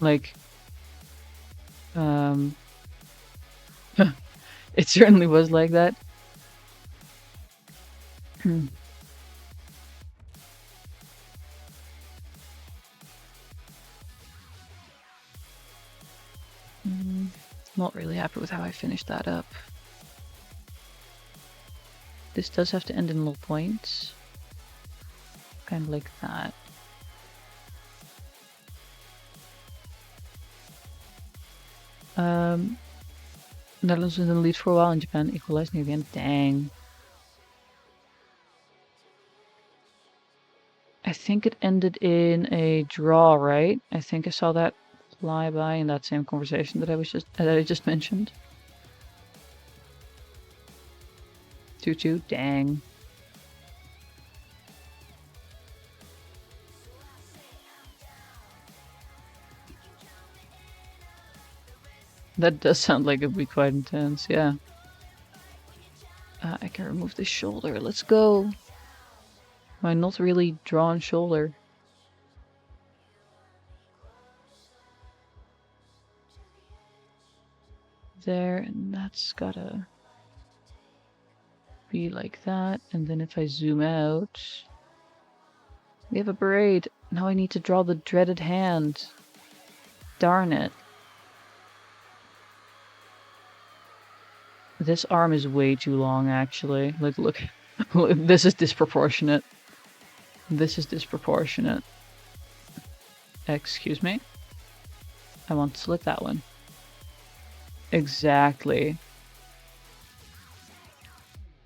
Like, it certainly was like that. Not really happy with how I finished that up. This does have to end in little points. Kind of like that. Netherlands was in the lead for a while and Japan equalized near the end. Dang. I think it ended in a draw, right? I think I saw that fly by in that same conversation that I just mentioned. 2-2, dang. That does sound like it'd be quite intense, yeah. I can remove this shoulder, let's go. My not really drawn shoulder. There, and that's gotta be like that. And then if I zoom out, we have a braid. Now I need to draw the dreaded hand. Darn it. This arm is way too long, actually. Like, look. This is disproportionate. This is disproportionate. Excuse me? I want to select that one. Exactly.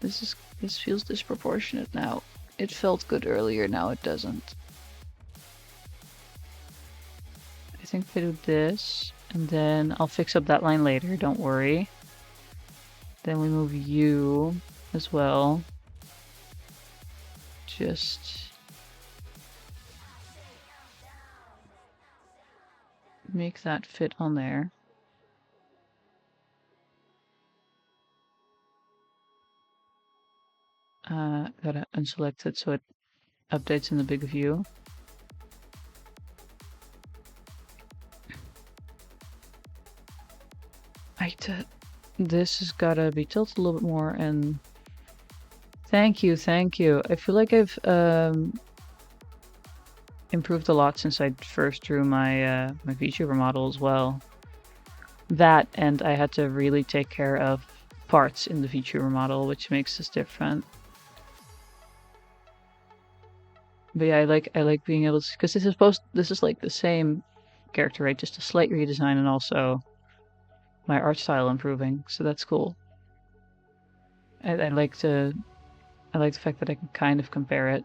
This feels disproportionate now. It felt good earlier, now it doesn't. I think if I do this, and then I'll fix up that line later, don't worry. Then we move you as well. Just make that fit on there. Gotta unselect it so it updates in the big view. This has gotta be tilted a little bit more, and thank you. I feel like I've improved a lot since I first drew my my VTuber model as well. That, and I had to really take care of parts in the VTuber model, which makes this different. But yeah, I like being able to, because this is like the same character, right? Just a slight redesign, and also my art style improving, so that's cool. I like the fact that I can kind of compare it.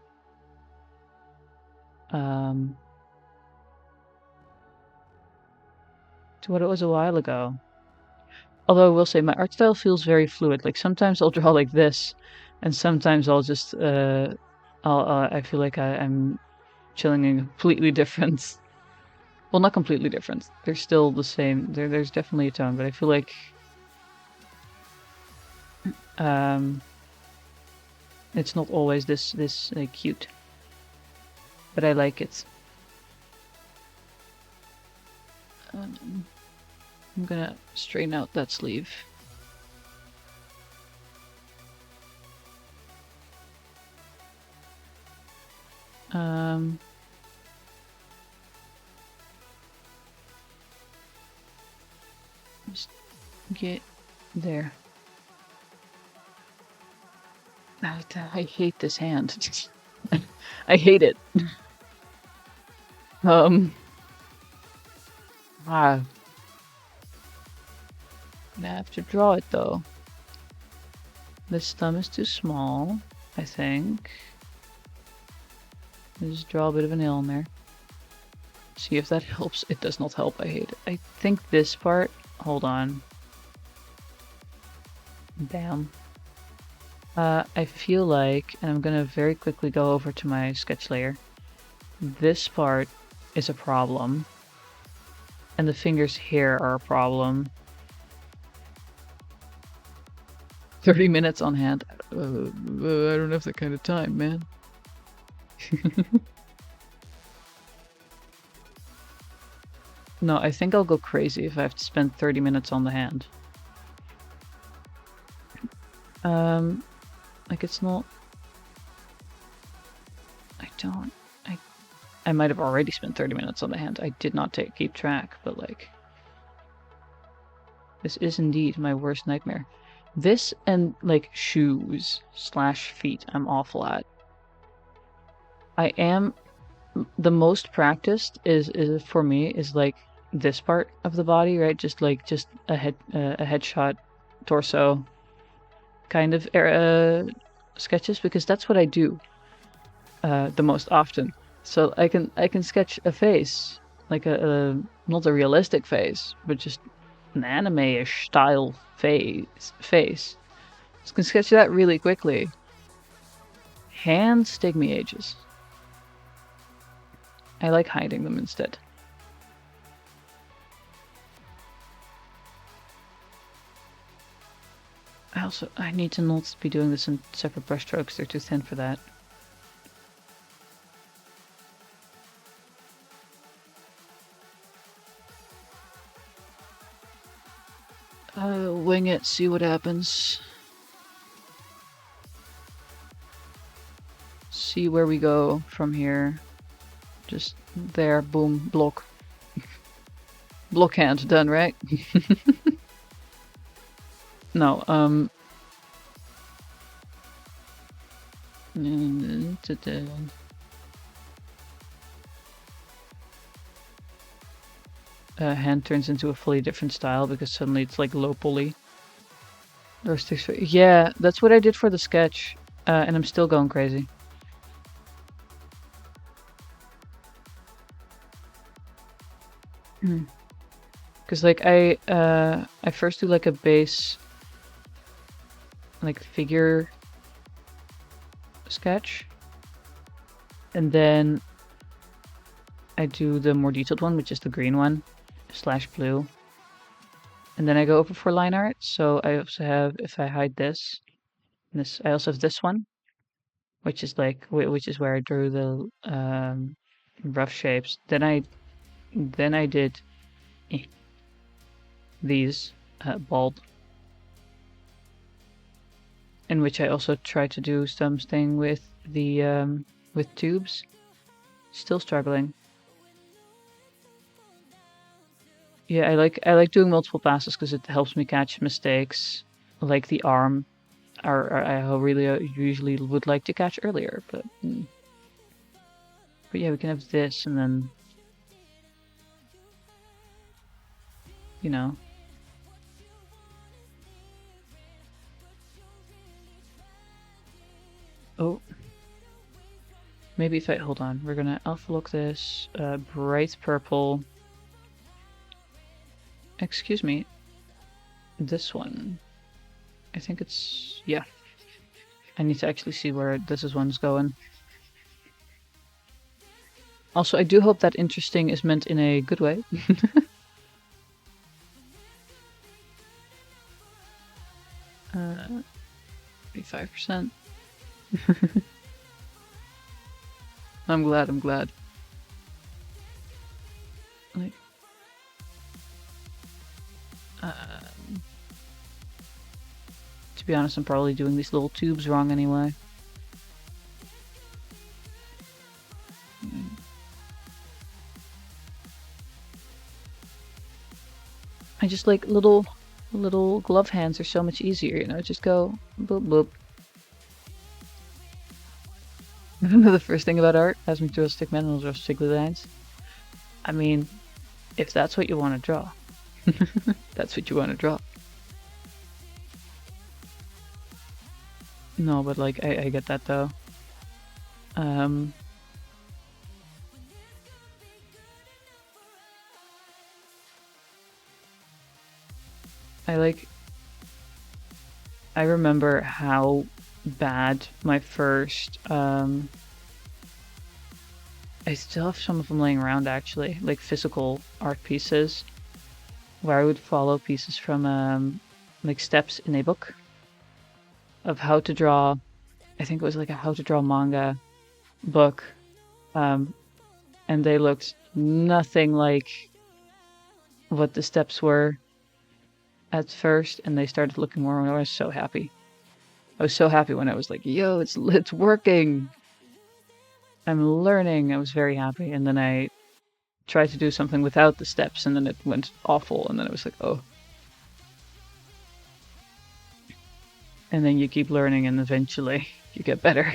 To what it was a while ago. Although I will say my art style feels very fluid. Like sometimes I'll draw like this, and sometimes I'll just I feel like I'm chilling in completely different. Well, not completely different. They're still the same. There's definitely a tone, but I feel like it's not always this like cute. But I like it. I'm gonna straighten out that sleeve. Just get there. I hate this hand. I hate it. I have to draw it though. This thumb is too small, I think. Just draw a bit of a nail in there. See if that helps. It does not help. I hate it. I think this part. Hold on. Bam. I feel like, and I'm gonna very quickly go over to my sketch layer. This part is a problem. And the fingers here are a problem. 30 minutes on hand. I don't have that kind of time, man. No, I think I'll go crazy if I have to spend 30 minutes on the hand. Like it's not... I might have already spent 30 minutes on the hand. I did not keep track, but like... This is indeed my worst nightmare. This and like shoes / feet I'm awful at. I am... The most practiced is for me is like this part of the body, right? Just a headshot, torso kind of sketches, because that's what I do the most often. So I can sketch a face, like a not a realistic face, but just an anime-ish style face. So I can sketch that really quickly. Hands take me ages. I like hiding them instead. I need to not be doing this in separate brush strokes. They're too thin for that. Wing it, see what happens. See where we go from here. Just there, boom, block. Block hand, done, right? No, hand turns into a fully different style because suddenly it's like low poly. Or sticks. Yeah, that's what I did for the sketch, and I'm still going crazy. Because like I first do like a base like figure sketch, and then I do the more detailed one, which is the green one / blue, and then I go over for line art. So I also have, if I hide this, I also have this one, which is like which is where I drew the rough shapes. Then I did these bald, in which I also try to do something with the with tubes. Still struggling. Yeah, I like doing multiple passes because it helps me catch mistakes, like the arm, or I really usually would like to catch earlier. But yeah, we can have this, and then you know. Oh, maybe if I hold on, we're gonna alpha look this bright purple. Excuse me, this one. I think it's, yeah. I need to actually see where one's going. Also, I do hope that interesting is meant in a good way. 35%. I'm glad. Like, to be honest, I'm probably doing these little tubes wrong anyway. I just like little glove hands are so much easier, you know, just go boop boop. The first thing about art, ask me to draw stickman and I'll draw stiggly lines. I mean, if that's what you want to draw, that's what you want to draw. No, but like I get that though. I remember how bad my first I still have some of them laying around actually, like physical art pieces, where I would follow pieces from like steps in a book of how to draw. I think it was like a how to draw manga book, and they looked nothing like what the steps were at first, and they started looking more, and I was so happy. I was so happy when I was like, yo, it's working. I'm learning. I was very happy. And then I tried to do something without the steps, and then it went awful. And then I was like, oh. And then you keep learning, and eventually you get better.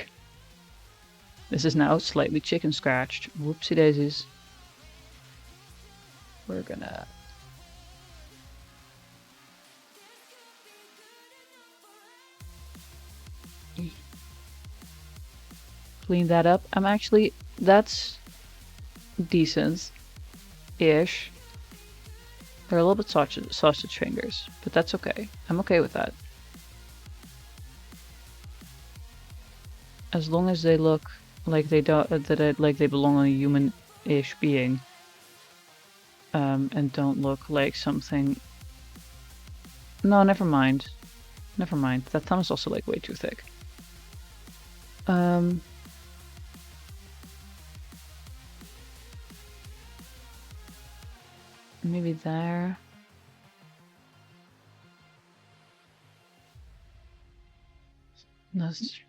This is now slightly chicken scratched. Whoopsie daisies. We're gonna... clean that up. I'm actually... that's decent-ish. They're a little bit sausage fingers, but that's okay. I'm okay with that. As long as they look like they don't, like they belong on a human-ish being, and don't look like something. No, never mind. Never mind. That thumb is also like way too thick. Maybe there. That's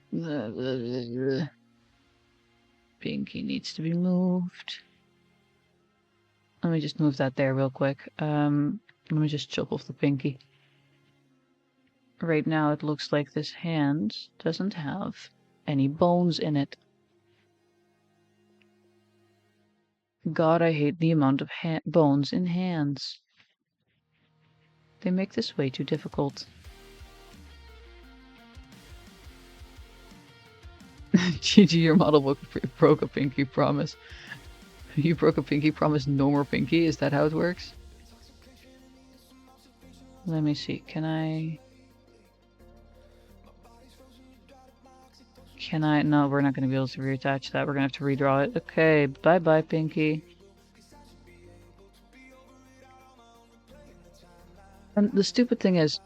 pinky needs to be moved. Let me just move that there real quick. Let me just chop off the pinky. Right now it looks like this hand doesn't have any bones in it. God, I hate the amount of bones in hands. They make this way too difficult. GG, your model broke a pinky promise. You broke a pinky promise, no more pinky? Is that how it works? Let me see, can I... No, we're not going to be able to reattach that. We're going to have to redraw it. Okay, bye-bye, pinky. And the stupid thing is,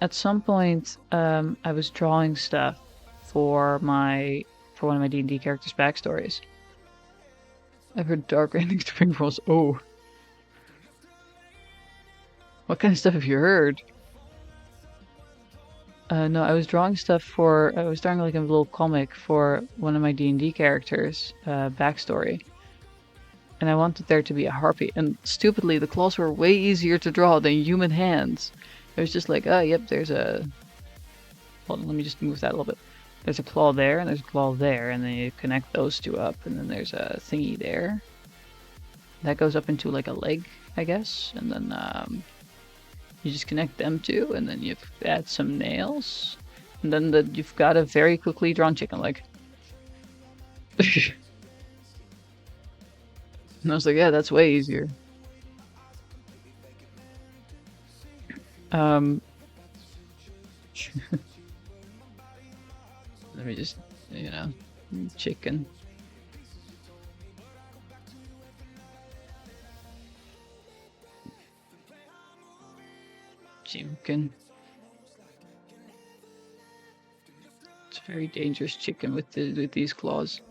at some point, I was drawing stuff for one of my D&D characters' backstories. I've heard dark endings to Pink Rolls. Oh. What kind of stuff have you heard? No, I was drawing I was drawing like a little comic for one of my D&D characters' backstory. And I wanted there to be a harpy. And stupidly, the claws were way easier to draw than human hands. It was just like, oh, yep, there's a... Hold on, let me just move that a little bit. There's a claw there, and there's a claw there, and then you connect those two up, and then there's a thingy there. That goes up into like a leg, I guess, and then you just connect them two, and then you add some nails, and then you've got a very quickly drawn chicken leg. And I was like, yeah, that's way easier. Let me just, you know, chicken. Chicken. It's a very dangerous chicken with these claws.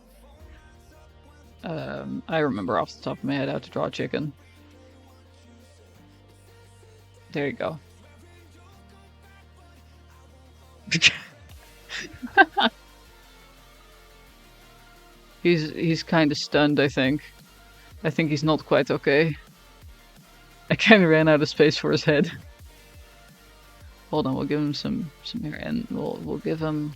I remember off the top of my head how to draw a chicken. There you go. He's kind of stunned, I think. I think he's not quite okay. I kind of ran out of space for his head. Hold on, we'll give him some hair, and we'll give him...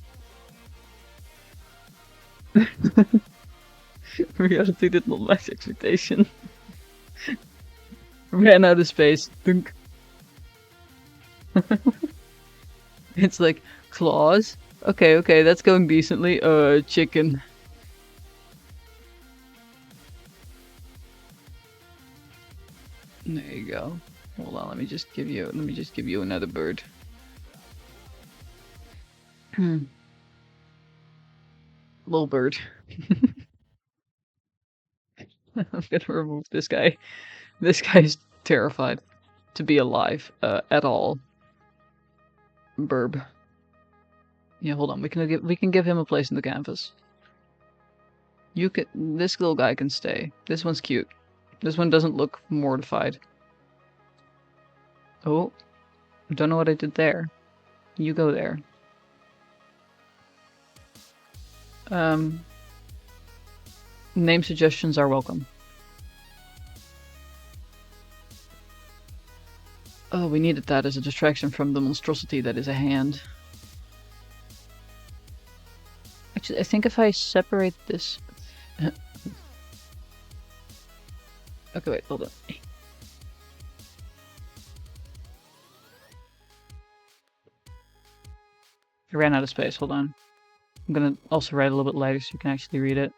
Reality did not match expectation. Ran out of space. Dunk. It's like, claws? Okay, that's going decently. Chicken. There you go. Hold on, let me just give you another bird. Little bird. I'm gonna remove this guy. This guy's terrified to be alive at all. Burb. Yeah, hold on. We can give him a place in the canvas. This little guy can stay. This one's cute. This one doesn't look mortified. Oh, don't know what I did there. You go there. Name suggestions are welcome. Oh, we needed that as a distraction from the monstrosity that is a hand. Actually, I think if I separate this... Okay, wait, hold on. I ran out of space, hold on. I'm gonna also write a little bit lighter so you can actually read it.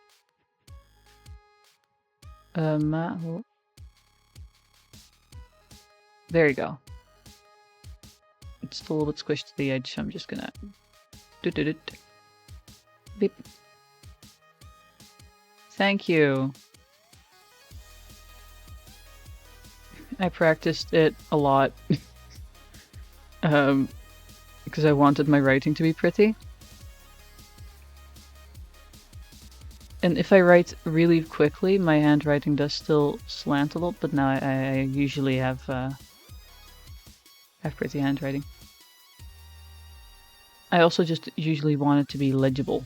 There you go. It's still a little bit squished to the edge, so I'm just gonna... Beep. Thank you. I practiced it a lot. Because I wanted my writing to be pretty. And if I write really quickly, my handwriting does still slant a lot, but now I usually have pretty handwriting. I also just usually want it to be legible.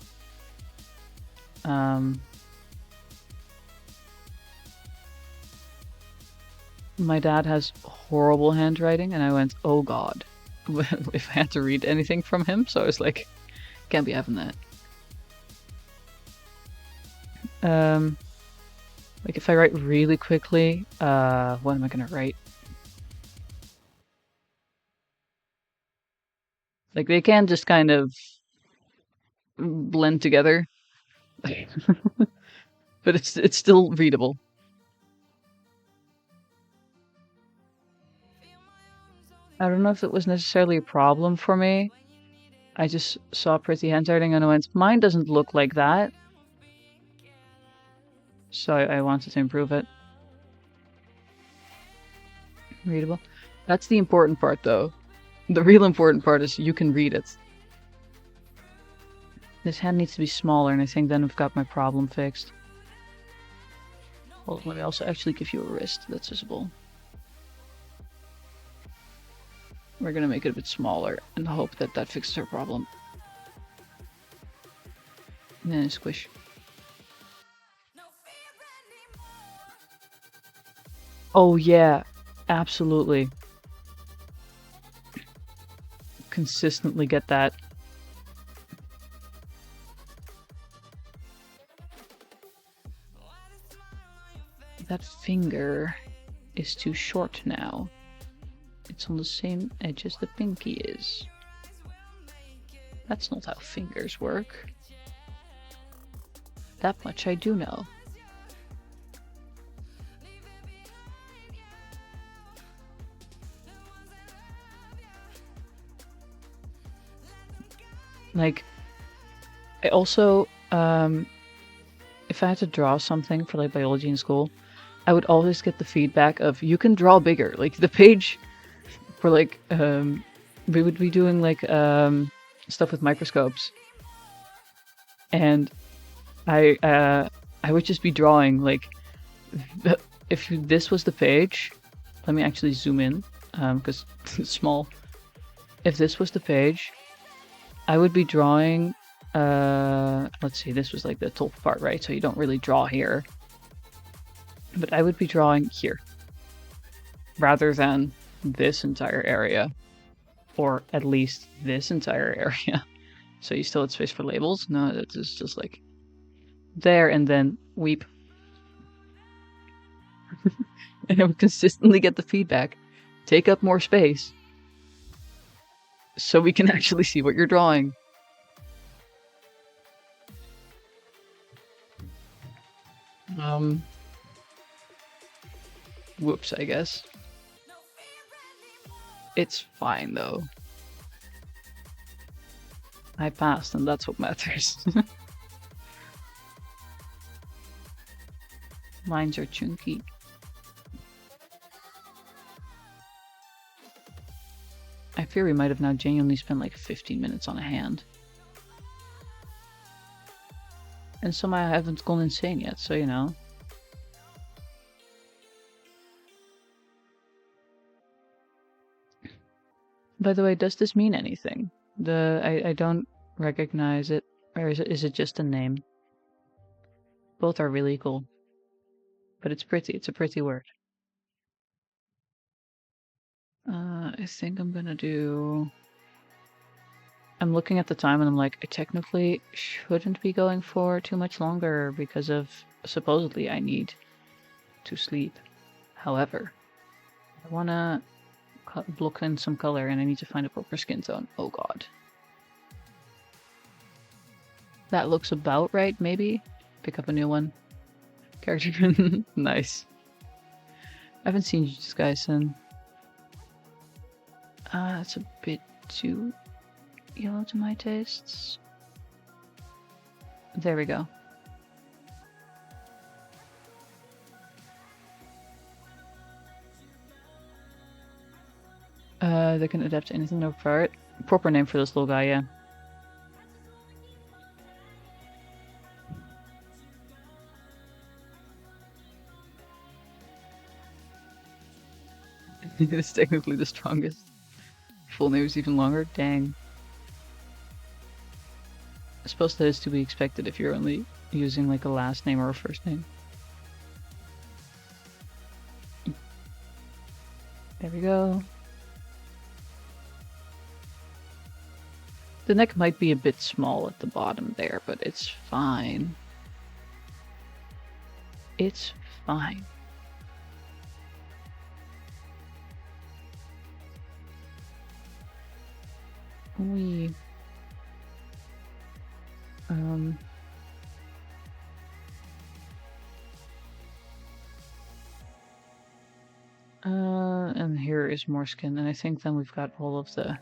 My dad has horrible handwriting, and I went, oh god, if I had to read anything from him, so I was like, can't be having that. Like if I write really quickly, what am I gonna write? Like they can just kind of blend together, but it's still readable. I don't know if it was necessarily a problem for me. I just saw pretty handwriting and I went, mine doesn't look like that. So I wanted to improve it. Readable. That's the important part though. The real important part is you can read it. This hand needs to be smaller and I think then we've got my problem fixed. Well, let me also actually give you a wrist that's visible. We're gonna make it a bit smaller and hope that that fixes our problem. And then squish. Oh yeah, absolutely. Consistently get that. That finger is too short now. It's on the same edge as the pinky is. That's not how fingers work. That much I do know. Like, I also, if I had to draw something for like biology in school, I would always get the feedback of, you can draw bigger. Like the page for like, we would be doing like stuff with microscopes. And I would just be drawing like, if this was the page, let me actually zoom in, because it's small. If this was the page, I would be drawing, let's see, this was like the top part, right? So you don't really draw here. But I would be drawing here, rather than this entire area, or at least this entire area. So you still had space for labels? No, it's just like there and then weep. And I would consistently get the feedback, take up more space, so we can actually see what you're drawing. Whoops, I guess. It's fine though. I passed and that's what matters. Lines are chunky. I fear we might have now genuinely spent like 15 minutes on a hand. And somehow I haven't gone insane yet, so you know. By the way, does this mean anything? I don't recognize it. Or is it just a name? Both are really cool. But it's pretty. It's a pretty word. I think I'm gonna do... I'm looking at the time and I'm like, I technically shouldn't be going for too much longer because of supposedly I need to sleep. However, I wanna block in some color and I need to find a proper skin tone. Oh god. That looks about right, maybe? Pick up a new one. Character. Nice. I haven't seen this guy since. It's a bit too yellow to my tastes. There we go. They can adapt to anything they prefer. Proper name for this little guy, yeah. It's technically the strongest. Full name is even longer. Dang. I suppose that is to be expected if you're only using like a last name or a first name. There we go. The neck might be a bit small at the bottom there, but it's fine. It's fine. We and here is more skin, and I think then we've got all of the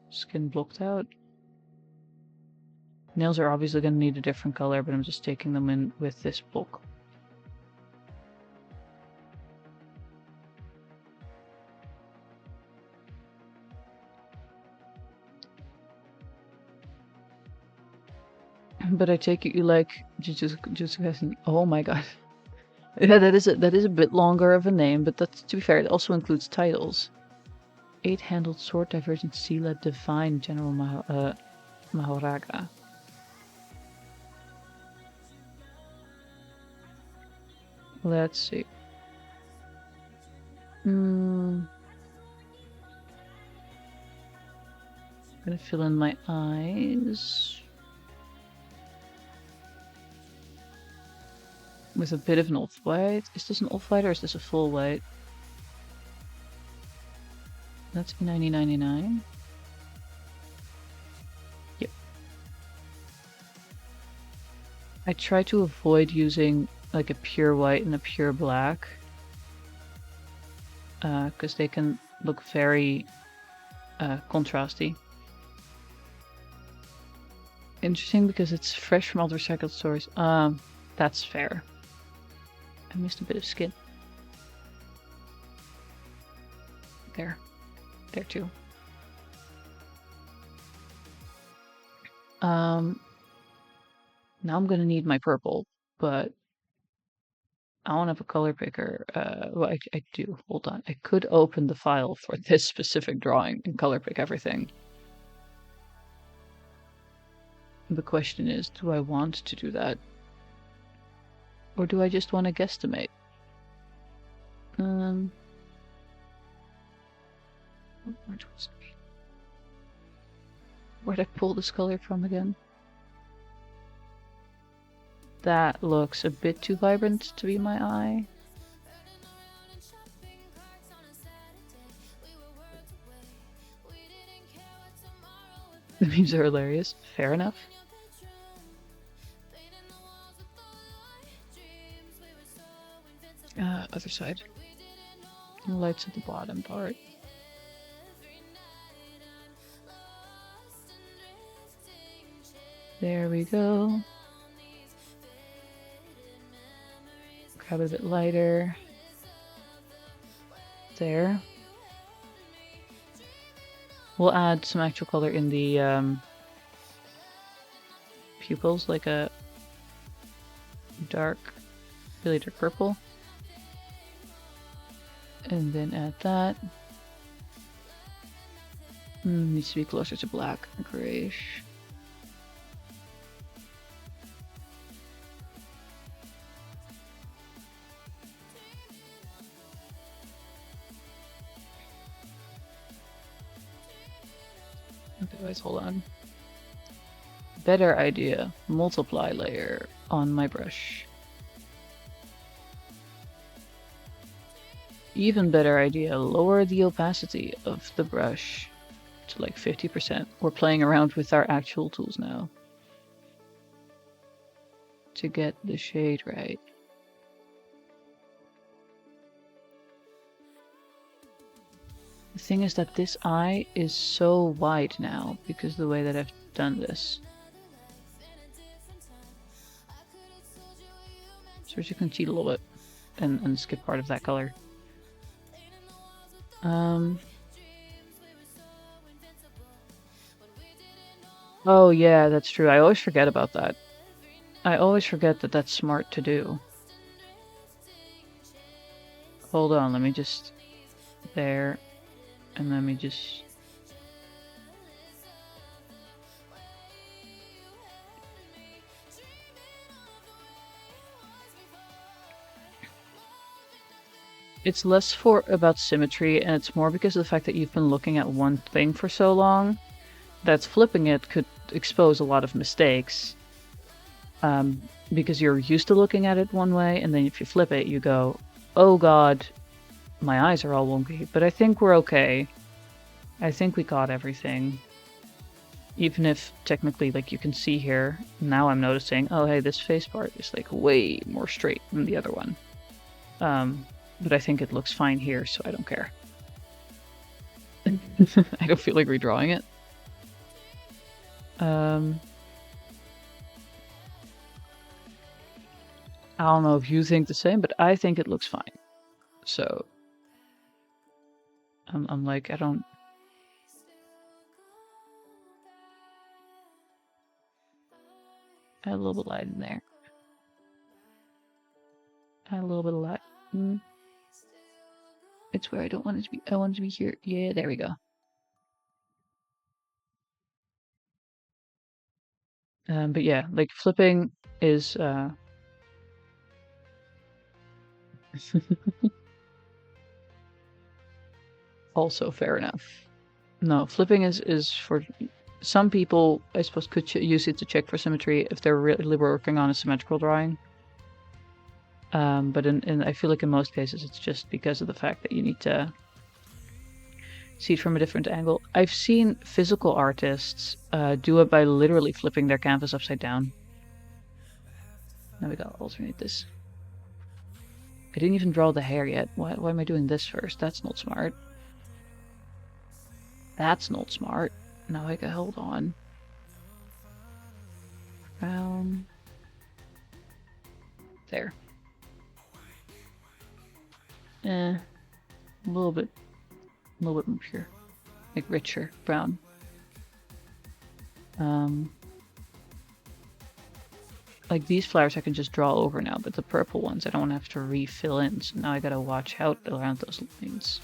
skin blocked out. Nails are obviously going to need a different color, but I'm just taking them in with this block. But I take it you like Jujutsu Kaisen. Oh my god. Yeah, that is a bit longer of a name, but that's, to be fair, it also includes titles. 8-handled sword divergent Sila Divine General Mahoraga. Let's see. I'm gonna fill in my eyes with a bit of an off-white. Is this an off-white or is this a full white? That's 9099. Yep. I try to avoid using like a pure white and a pure black, because they can look very contrasty. Interesting, because it's fresh from all the recycled stores. That's fair. I missed a bit of skin. There too. Now I'm gonna need my purple, but I don't have a color picker. Well, I do. Hold on. I could open the file for this specific drawing and color pick everything. The question is, do I want to do that? Or do I just want to guesstimate? Where'd I pull this color from again? That looks a bit too vibrant to be my eye. The memes are hilarious. Fair enough. Other side. Lights at the bottom part. There we go. Grab it a bit lighter. There. We'll add some actual color in the pupils, like a dark, really dark purple. And then add that. Needs to be closer to black, grayish. Okay, guys, hold on. Better idea. Multiply layer on my brush. Even better idea. Lower the opacity of the brush to like 50%. We're playing around with our actual tools now to get the shade right. The thing is that this eye is so wide now because of the way that I've done this. So you can cheat a little bit and skip part of that color. Oh yeah, that's true. I always forget about that. I always forget that that's smart to do. Hold on, let me just... There. And let me just... It's less about symmetry, and it's more because of the fact that you've been looking at one thing for so long that flipping it could expose a lot of mistakes. because you're used to looking at it one way, and then if you flip it, you go, oh god, my eyes are all wonky. But I think we're okay. I think we got everything. Even if technically, like you can see here, now I'm noticing, oh hey, this face part is like way more straight than the other one. But I think it looks fine here, so I don't care. I don't feel like redrawing it. I don't know if you think the same, but I think it looks fine. So I'm like, I don't. Add a little bit of light in there. Add a little bit of light. It's where I don't want it to be. I want it to be here. Yeah, there we go. But yeah, like flipping is also fair enough. No, flipping is for some people, I suppose, could use it to check for symmetry if they're really working on a symmetrical drawing. But I feel like in most cases it's just because of the fact that you need to see it from a different angle. I've seen physical artists do it by literally flipping their canvas upside down. Now we gotta alternate this. I didn't even draw the hair yet. Why am I doing this first? That's not smart. That's not smart. Now I gotta hold on. There. A little bit more pure. Like richer brown. Like these flowers I can just draw over now, but the purple ones I don't have to refill in, so now I gotta watch out around those lines.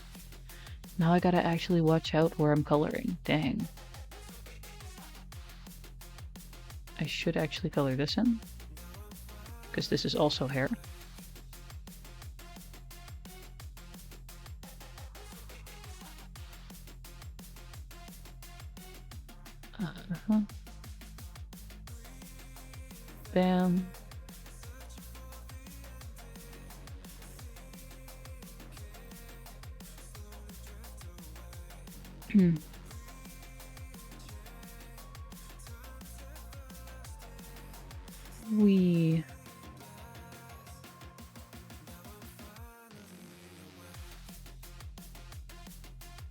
Now I gotta actually watch out where I'm coloring. Dang. I should actually color this in, because this is also hair. Bam.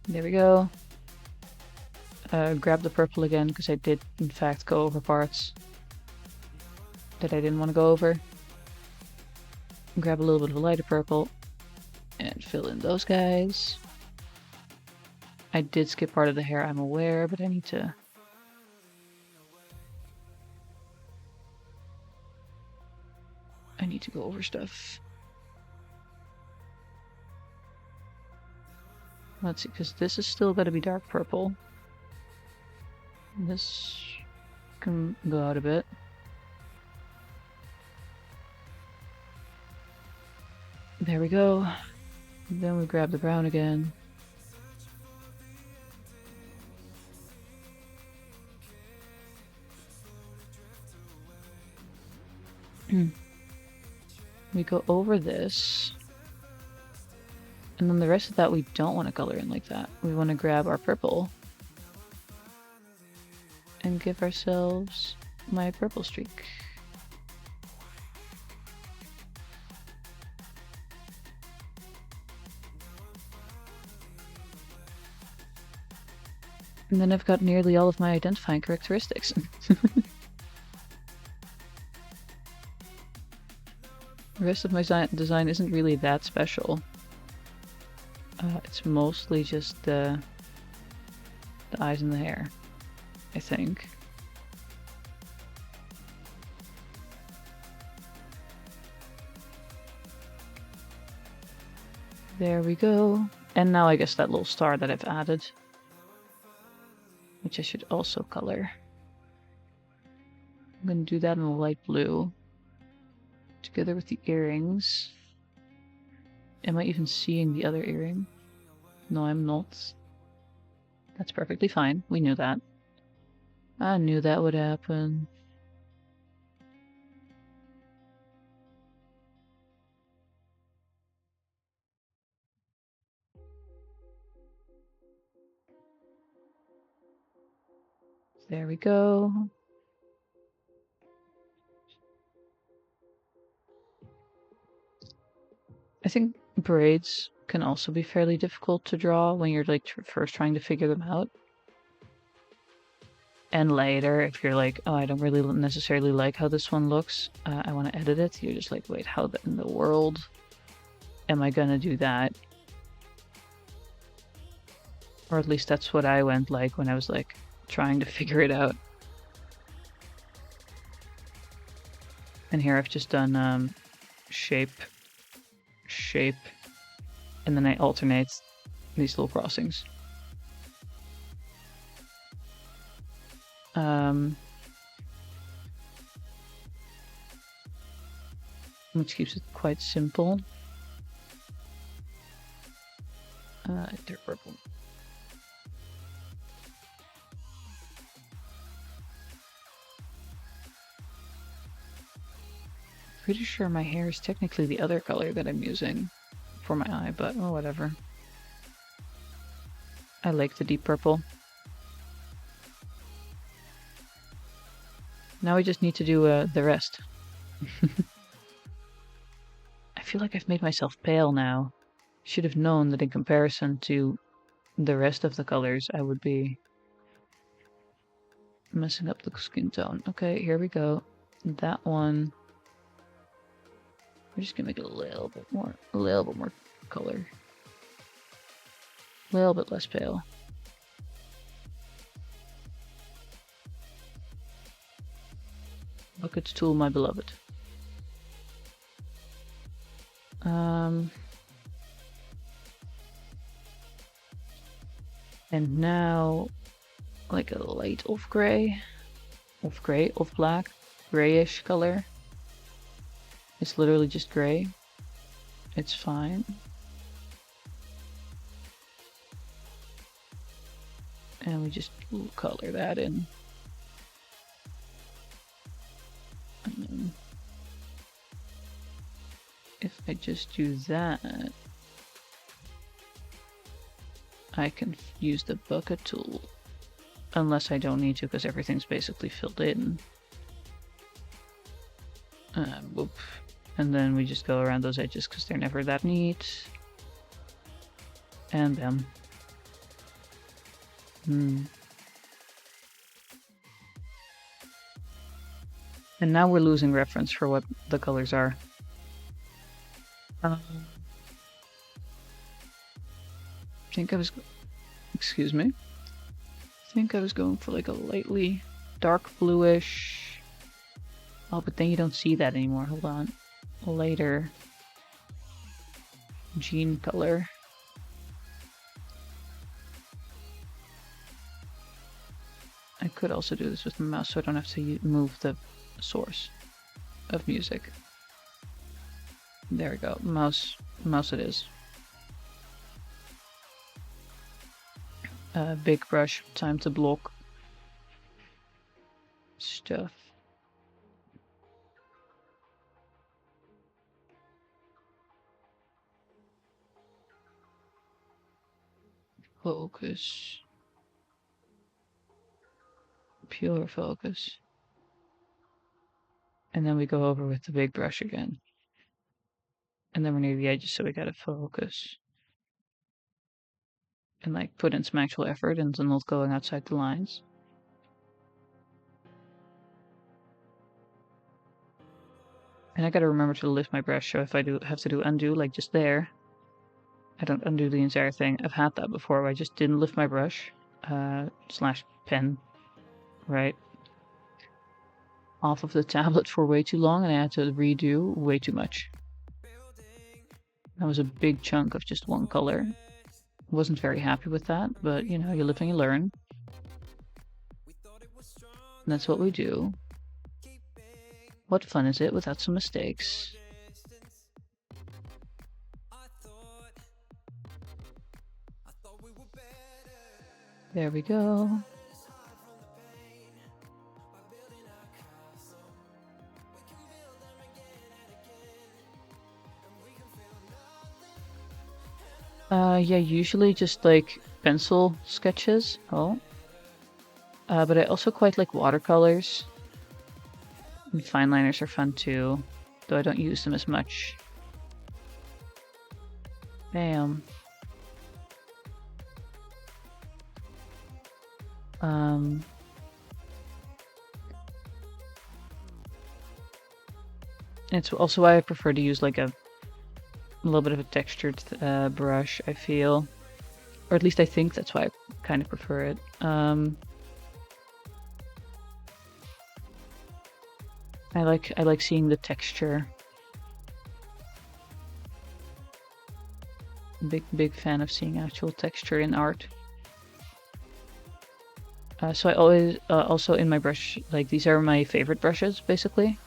There we go. Grab the purple again, because I did in fact go over parts that I didn't want to go over. Grab a little bit of a lighter purple and fill in those guys. I did skip part of the hair, I'm aware, but I need to... go over stuff. Let's see, because this is still got to be dark purple. This can go out a bit. There we go. Then we grab the brown again. We go over this. And then the rest of that we don't want to color in like that. We want to grab our purple and give ourselves my purple streak. And then I've got nearly all of my identifying characteristics. The rest of my design isn't really that special. It's mostly just the eyes and the hair, I think. There we go. And now I guess that little star that I've added, which I should also color. I'm going to do that in a light blue, together with the earrings. Am I even seeing the other earring? No, I'm not. That's perfectly fine. We knew that. I knew that would happen. There we go. I think braids can also be fairly difficult to draw when you're like first trying to figure them out. And later, if you're like, oh, I don't really necessarily like how this one looks, I want to edit it, you're just like, wait, how in the world am I gonna do that? Or at least that's what I went like when I was like trying to figure it out. And here I've just done shape, and then I alternate these little crossings. Which keeps it quite simple. They're purple. Pretty sure my hair is technically the other color that I'm using for my eye, but oh, whatever. I like the deep purple. Now we just need to do the rest. I feel like I've made myself pale now. Should have known that in comparison to the rest of the colors, I would be messing up the skin tone. Okay, here we go. That one. We're just gonna make it a little bit more color. A little bit less pale. Buckets tool, my beloved. And now, like a light off gray, off black, grayish color. It's literally just gray. It's fine. And we just color that in. And then if I just do that, I can use the bucket tool. Unless I don't need to, because everything's basically filled in. Whoop. And then we just go around those edges because they're never that neat. And bam. And now we're losing reference for what the colors are. I think I was, excuse me. I think I was going for like a lightly dark bluish. Oh, but then you don't see that anymore. Hold on. Lighter jean color. I could also do this with my mouse so I don't have to move the source of music. There we go. Mouse it is. Big brush, time to block stuff. Focus. Pure focus. And then we go over with the big brush again. And then we're near the edges, so we gotta focus. And like put in some actual effort and not going outside the lines. And I gotta remember to lift my brush, so if I do have to do undo, like just there, I don't undo the entire thing. I've had that before where I just didn't lift my brush, slash pen, right, off of the tablet for way too long, and I had to redo way too much. That was a big chunk of just one color. Wasn't very happy with that, but you know, you live and you learn. And that's what we do. What fun is it without some mistakes? There we go. Yeah, usually just like pencil sketches. Oh. But I also quite like watercolors. And fine liners are fun too, though I don't use them as much. Bam. It's also why I prefer to use like a little bit of a textured brush, I feel. Or at least I think that's why I kind of prefer it. I like seeing the texture. Big fan of seeing actual texture in art. So I always also in my brush, like these are my favorite brushes basically.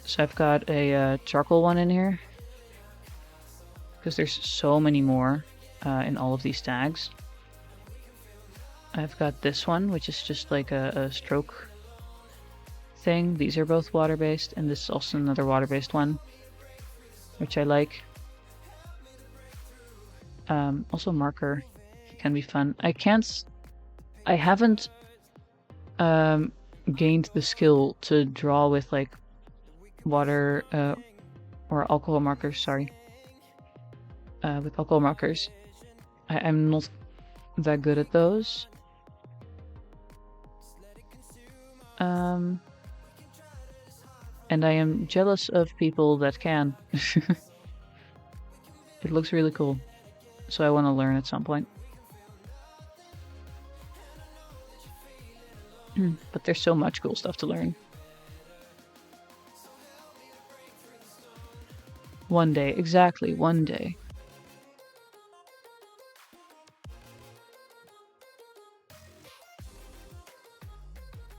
So I've got a charcoal one in here because there's so many more in all of these tags. I've got this one, which is just like a stroke thing. These are both water-based, and this is also another water-based one, which I like. Also marker can be fun. I haven't gained the skill to draw with like water or alcohol markers, sorry. With alcohol markers. I'm not that good at those. And I am jealous of people that can. It looks really cool. So I want to learn at some point. But there's so much cool stuff to learn. One day, exactly, one day.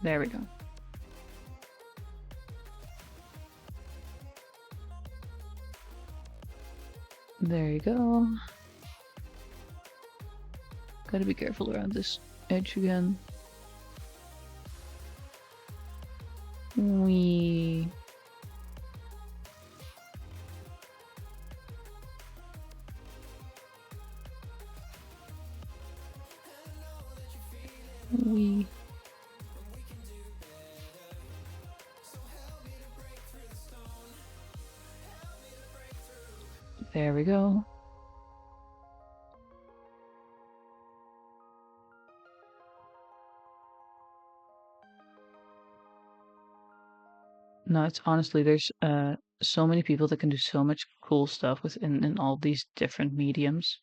There we go. There you go. Gotta be careful around this edge again. Wee. Wee. There we go. No, it's honestly, there's so many people that can do so much cool stuff in all these different mediums.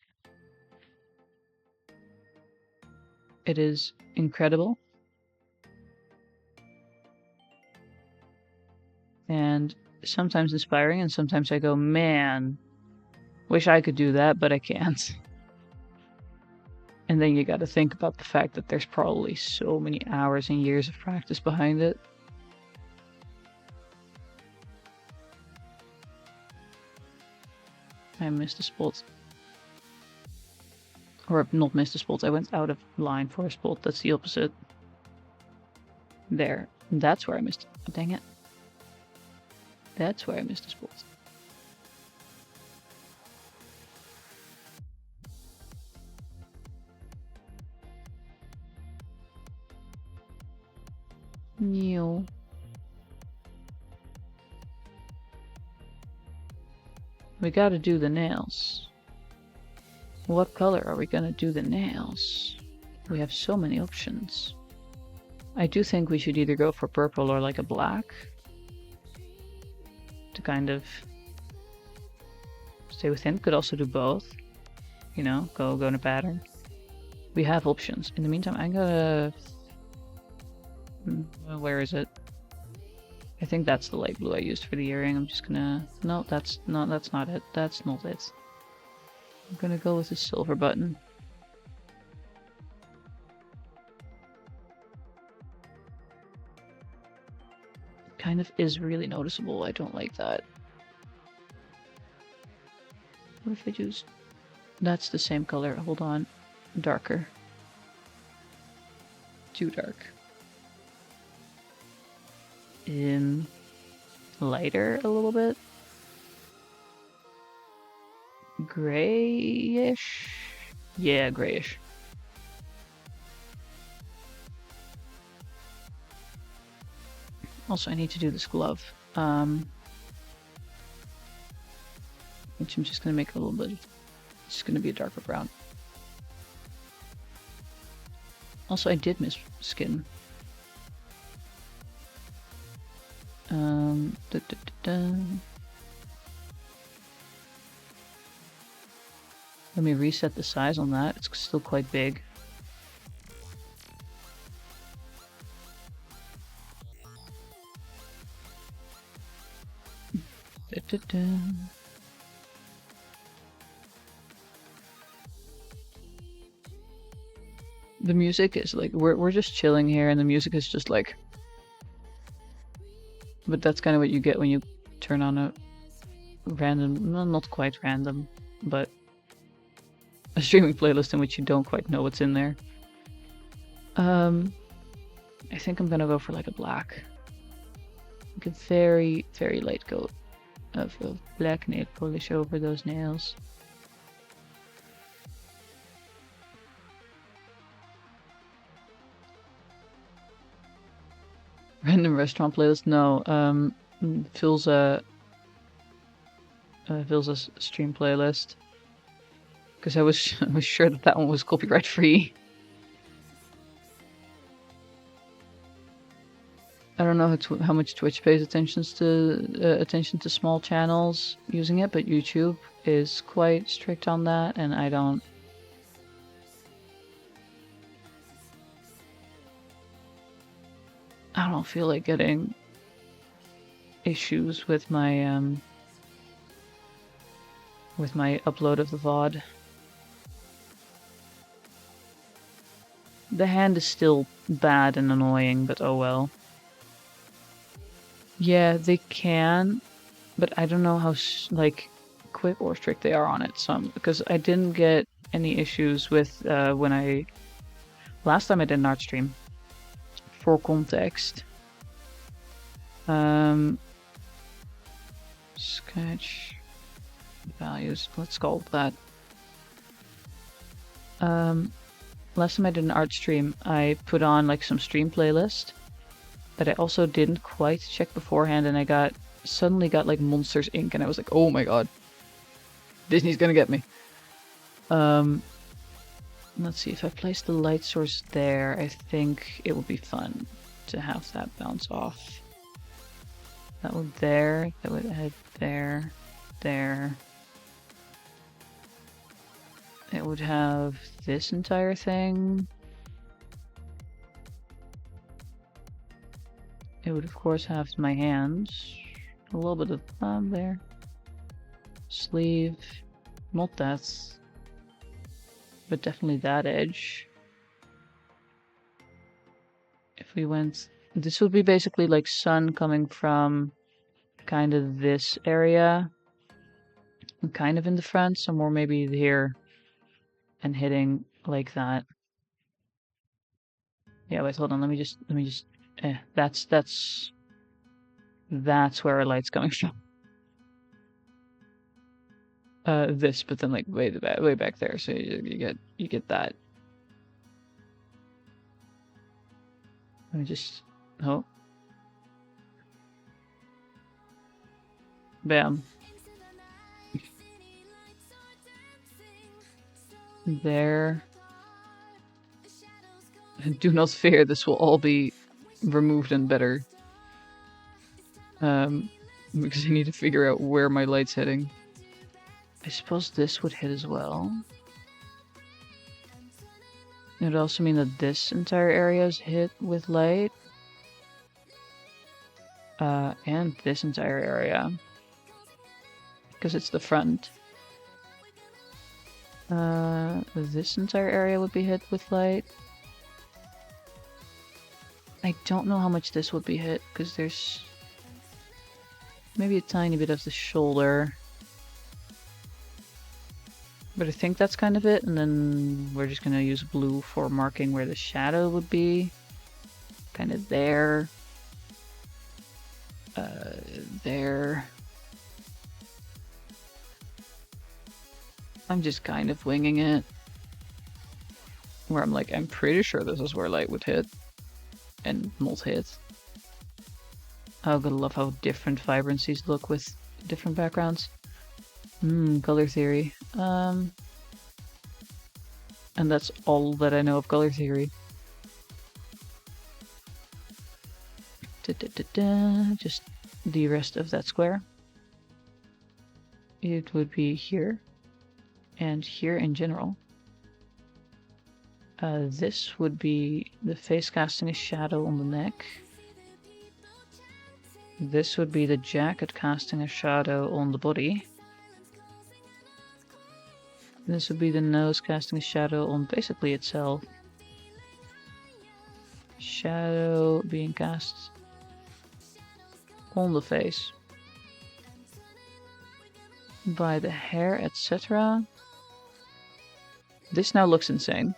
It is incredible. And sometimes inspiring, and sometimes I go, man, wish I could do that, but I can't. And then you got to think about the fact that there's probably so many hours and years of practice behind it. I missed a spot. Or not missed a spot, I went out of line for a spot. That's the opposite. There. That's where I missed it. Dang it. That's where I missed a spot. New. We gotta do the nails. What color are we gonna do the nails? We have so many options. I do think we should either go for purple or like a black to kind of stay within. Could also do both. You know, go in a pattern. We have options. In the meantime, I'm gonna... Where is it? I think that's the light blue I used for the earring. I'm just gonna... No, that's not it. That's not it. I'm gonna go with the silver button. Kind of is really noticeable. I don't like that. What if I choose... That's the same color. Hold on. Darker. Too dark. In lighter a little bit. Grayish. Yeah, grayish. Also, I need to do this glove. Which I'm just going to make a little bit. It's just going to be a darker brown. Also, I did miss skin. Da, da, da, da. Let me reset the size on that. It's still quite big. Da, da, da. The music is like, we're just chilling here, and the music is just like, but that's kind of what you get when you turn on a random, well, not quite random, but a streaming playlist in which you don't quite know what's in there. I think I'm gonna go for like a black, like a very, very light coat of black nail polish over those nails. Random restaurant playlist? No. Phil's a stream playlist, because I was sure that one was copyright free. I don't know how much Twitch pays attention to small channels using it, but YouTube is quite strict on that, and I don't feel like getting issues with my upload of the VOD. The hand is still bad and annoying, but oh well. Yeah, they can, but I don't know how like quick or strict they are on it. Because I didn't get any issues with when last time I did an art stream. For context, sketch values. Let's call that. Last time I did an art stream, I put on like some stream playlist, but I also didn't quite check beforehand, and I suddenly got like Monsters Inc. and I was like, oh my god, Disney's gonna get me. Let's see, if I place the light source there, I think it would be fun to have that bounce off. That would there, that would head there, there. It would have this entire thing. It would of course have my hands, a little bit of thumb there, sleeve, not that, but definitely that edge. If we went, this would be basically like sun coming from kind of this area, and kind of in the front, so more maybe here, and hitting like that. Yeah, wait, hold on, let me just, that's where our light's coming from. This, but then like way back there, so you get that. Let me just, oh. Bam. There. Do not fear, this will all be removed and better. Because I need to figure out where my light's hitting. I suppose this would hit as well. It would also mean that this entire area is hit with light. And this entire area. Because it's the front. This entire area would be hit with light. I don't know how much this would be hit, because there's maybe a tiny bit of the shoulder. But I think that's kind of it, and then we're just gonna use blue for marking where the shadow would be. Kind of there. There. I'm just kind of winging it. Where I'm like, I'm pretty sure this is where light would hit. And not hit. Oh, gotta love how different vibrancies look with different backgrounds. Color theory. And that's all that I know of color theory. Just the rest of that square. It would be here and here in general. This would be the face casting a shadow on the neck. This would be the jacket casting a shadow on the body. This would be the nose casting a shadow on basically itself. Shadow being cast on the face by the hair, etc. This now looks insane.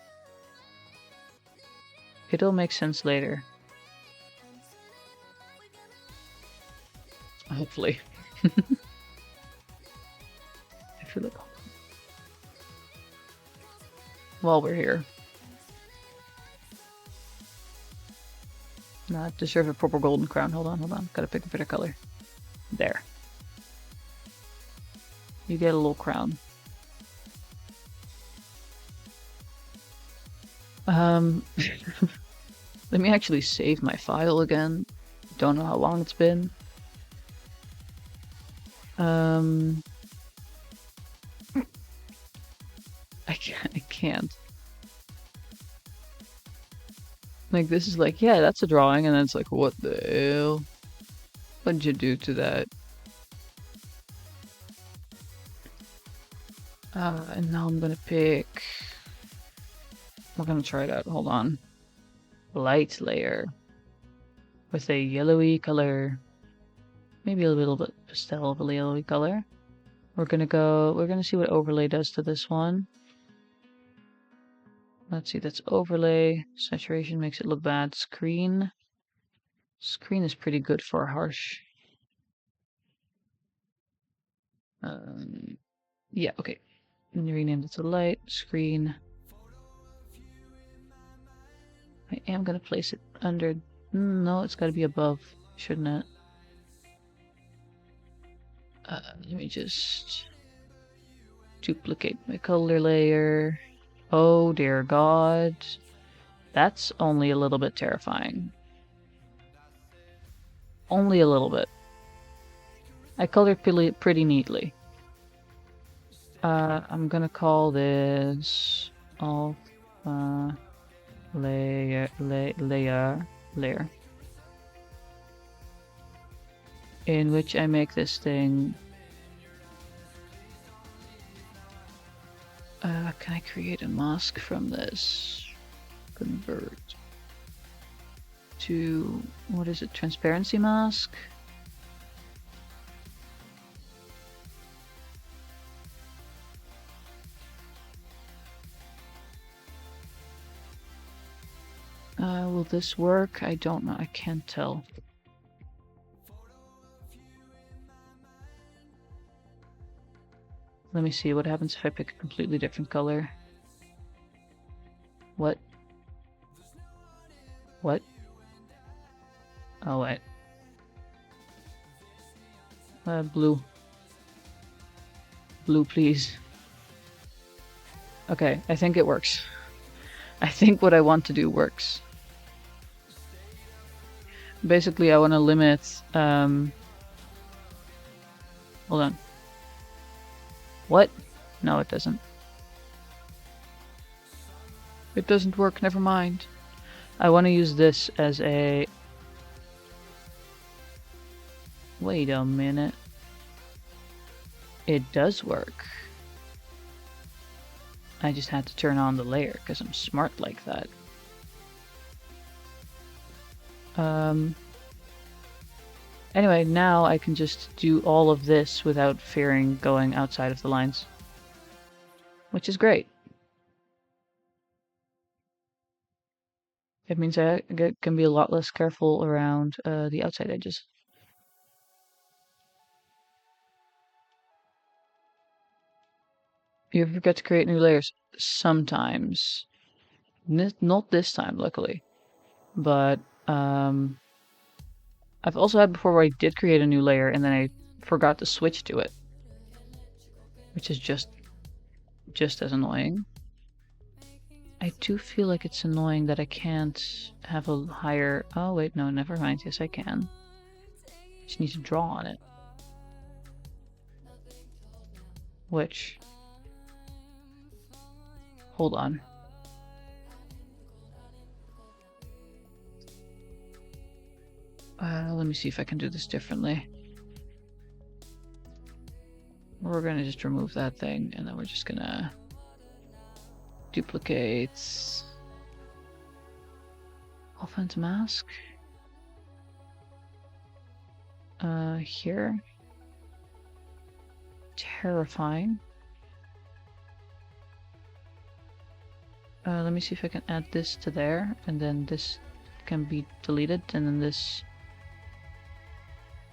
It'll make sense later. Hopefully. I feel like while we're here. Not deserve a proper golden crown. Hold on. Gotta pick a better color. There. You get a little crown. Let me actually save my file again. Don't know how long it's been. I can't. Like, this is like, yeah, that's a drawing, and then it's like, what the hell? What'd you do to that? And now I'm gonna pick... We're gonna try it out, hold on. Light layer. With a yellowy color. Maybe a little bit pastel of a yellowy color. We're gonna see what overlay does to this one. Let's see, that's overlay. Saturation makes it look bad. Screen. Screen is pretty good for harsh. Yeah, okay. Rename it to light. Screen. I am gonna place it under... No, it's gotta be above, shouldn't it? Let me just duplicate my color layer. Oh dear God. That's only a little bit terrifying. Only a little bit. I colored pretty neatly. I'm gonna call this alpha layer. In which I make this thing. Can I create a mask from this? Convert to, what is it, transparency mask? Will this work? I don't know, I can't tell. Let me see what happens if I pick a completely different color. What? What? Oh, wait. Blue. Blue, please. Okay, I think it works. I think what I want to do works. Basically, I want to limit... Hold on. What? No, it doesn't. It doesn't work, never mind. I want to use this as a... Wait a minute. It does work. I just had to turn on the layer because I'm smart like that. Anyway, now I can just do all of this without fearing going outside of the lines. Which is great. It means I can be a lot less careful around the outside edges. You forget to create new layers sometimes. Not this time, luckily. But I I've also had before where I did create a new layer and then I forgot to switch to it, which is just as annoying. I do feel like it's annoying that I can't have a higher... Oh, wait, no, never mind. Yes, I can. Just need to draw on it. Which... Hold on. Let me see if I can do this differently. We're gonna just remove that thing, and then we're just gonna... duplicate... Offense mask. Here. Terrifying. Let me see if I can add this to there, and then this can be deleted, and then this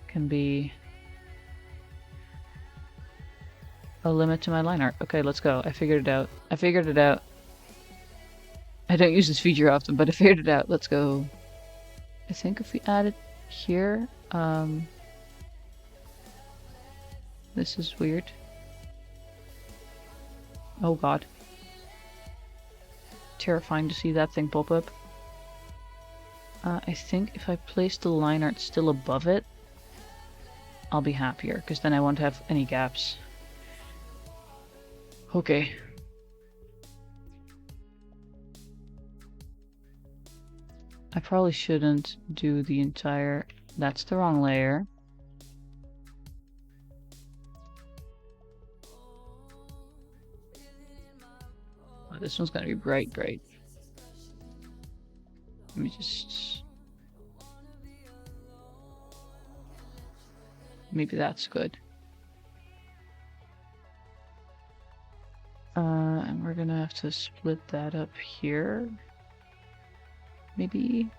can be a limit to my line art. Okay, let's go. I figured it out. I figured it out. I don't use this feature often, but I figured it out. Let's go. I think if we add it here, this is weird. Oh god. Terrifying to see that thing pop up. I think if I place the line art still above it, I'll be happier, because then I won't have any gaps. Okay. I probably shouldn't do the entire... That's the wrong layer. Oh, this one's gonna be bright. Let me just... Maybe that's good. And we're gonna have to split that up here. Maybe...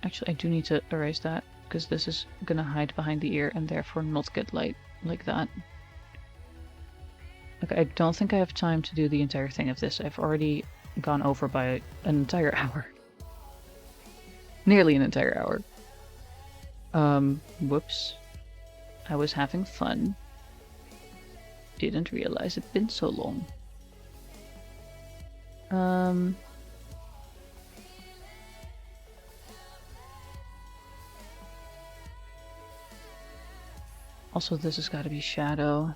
Actually, I do need to erase that, because this is gonna hide behind the ear and therefore not get light like that. Okay, I don't think I have time to do the entire thing of this. I've already gone over by an entire hour. Nearly an entire hour. Whoops. I was having fun. Didn't realize it'd been so long. Also, this has got to be shadow.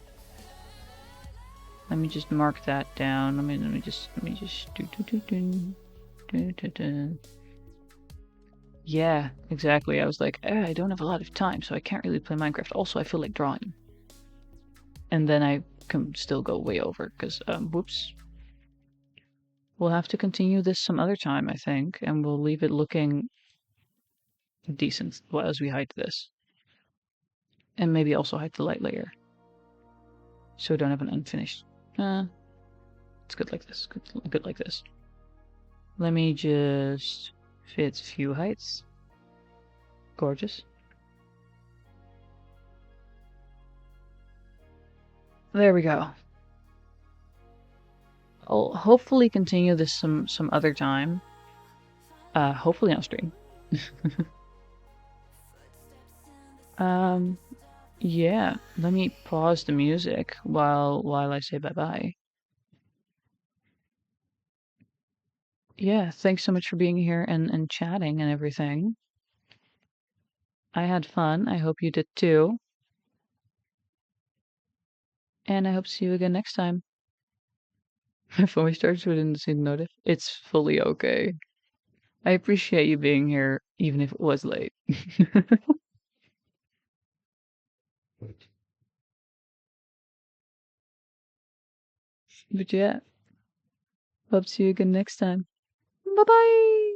Let me just mark that down. Let me just do. Yeah, exactly. I was like, I don't have a lot of time, so I can't really play Minecraft. Also, I feel like drawing. And then I can still go way over, because, whoops. We'll have to continue this some other time, I think, and we'll leave it looking decent as we hide this. And maybe also hide the light layer. So we don't have an unfinished. It's good like this. Good like this. Let me just fit few heights. Gorgeous. There we go. I'll hopefully continue this some other time. Hopefully on stream. Yeah. Let me pause the music while I say bye-bye. Yeah, thanks so much for being here and chatting and everything. I had fun. I hope you did too. And I hope to see you again next time. My phone starts so I didn't see the notif. It's fully okay. I appreciate you being here, even if it was late. But yeah, hope to see you again next time. Bye bye!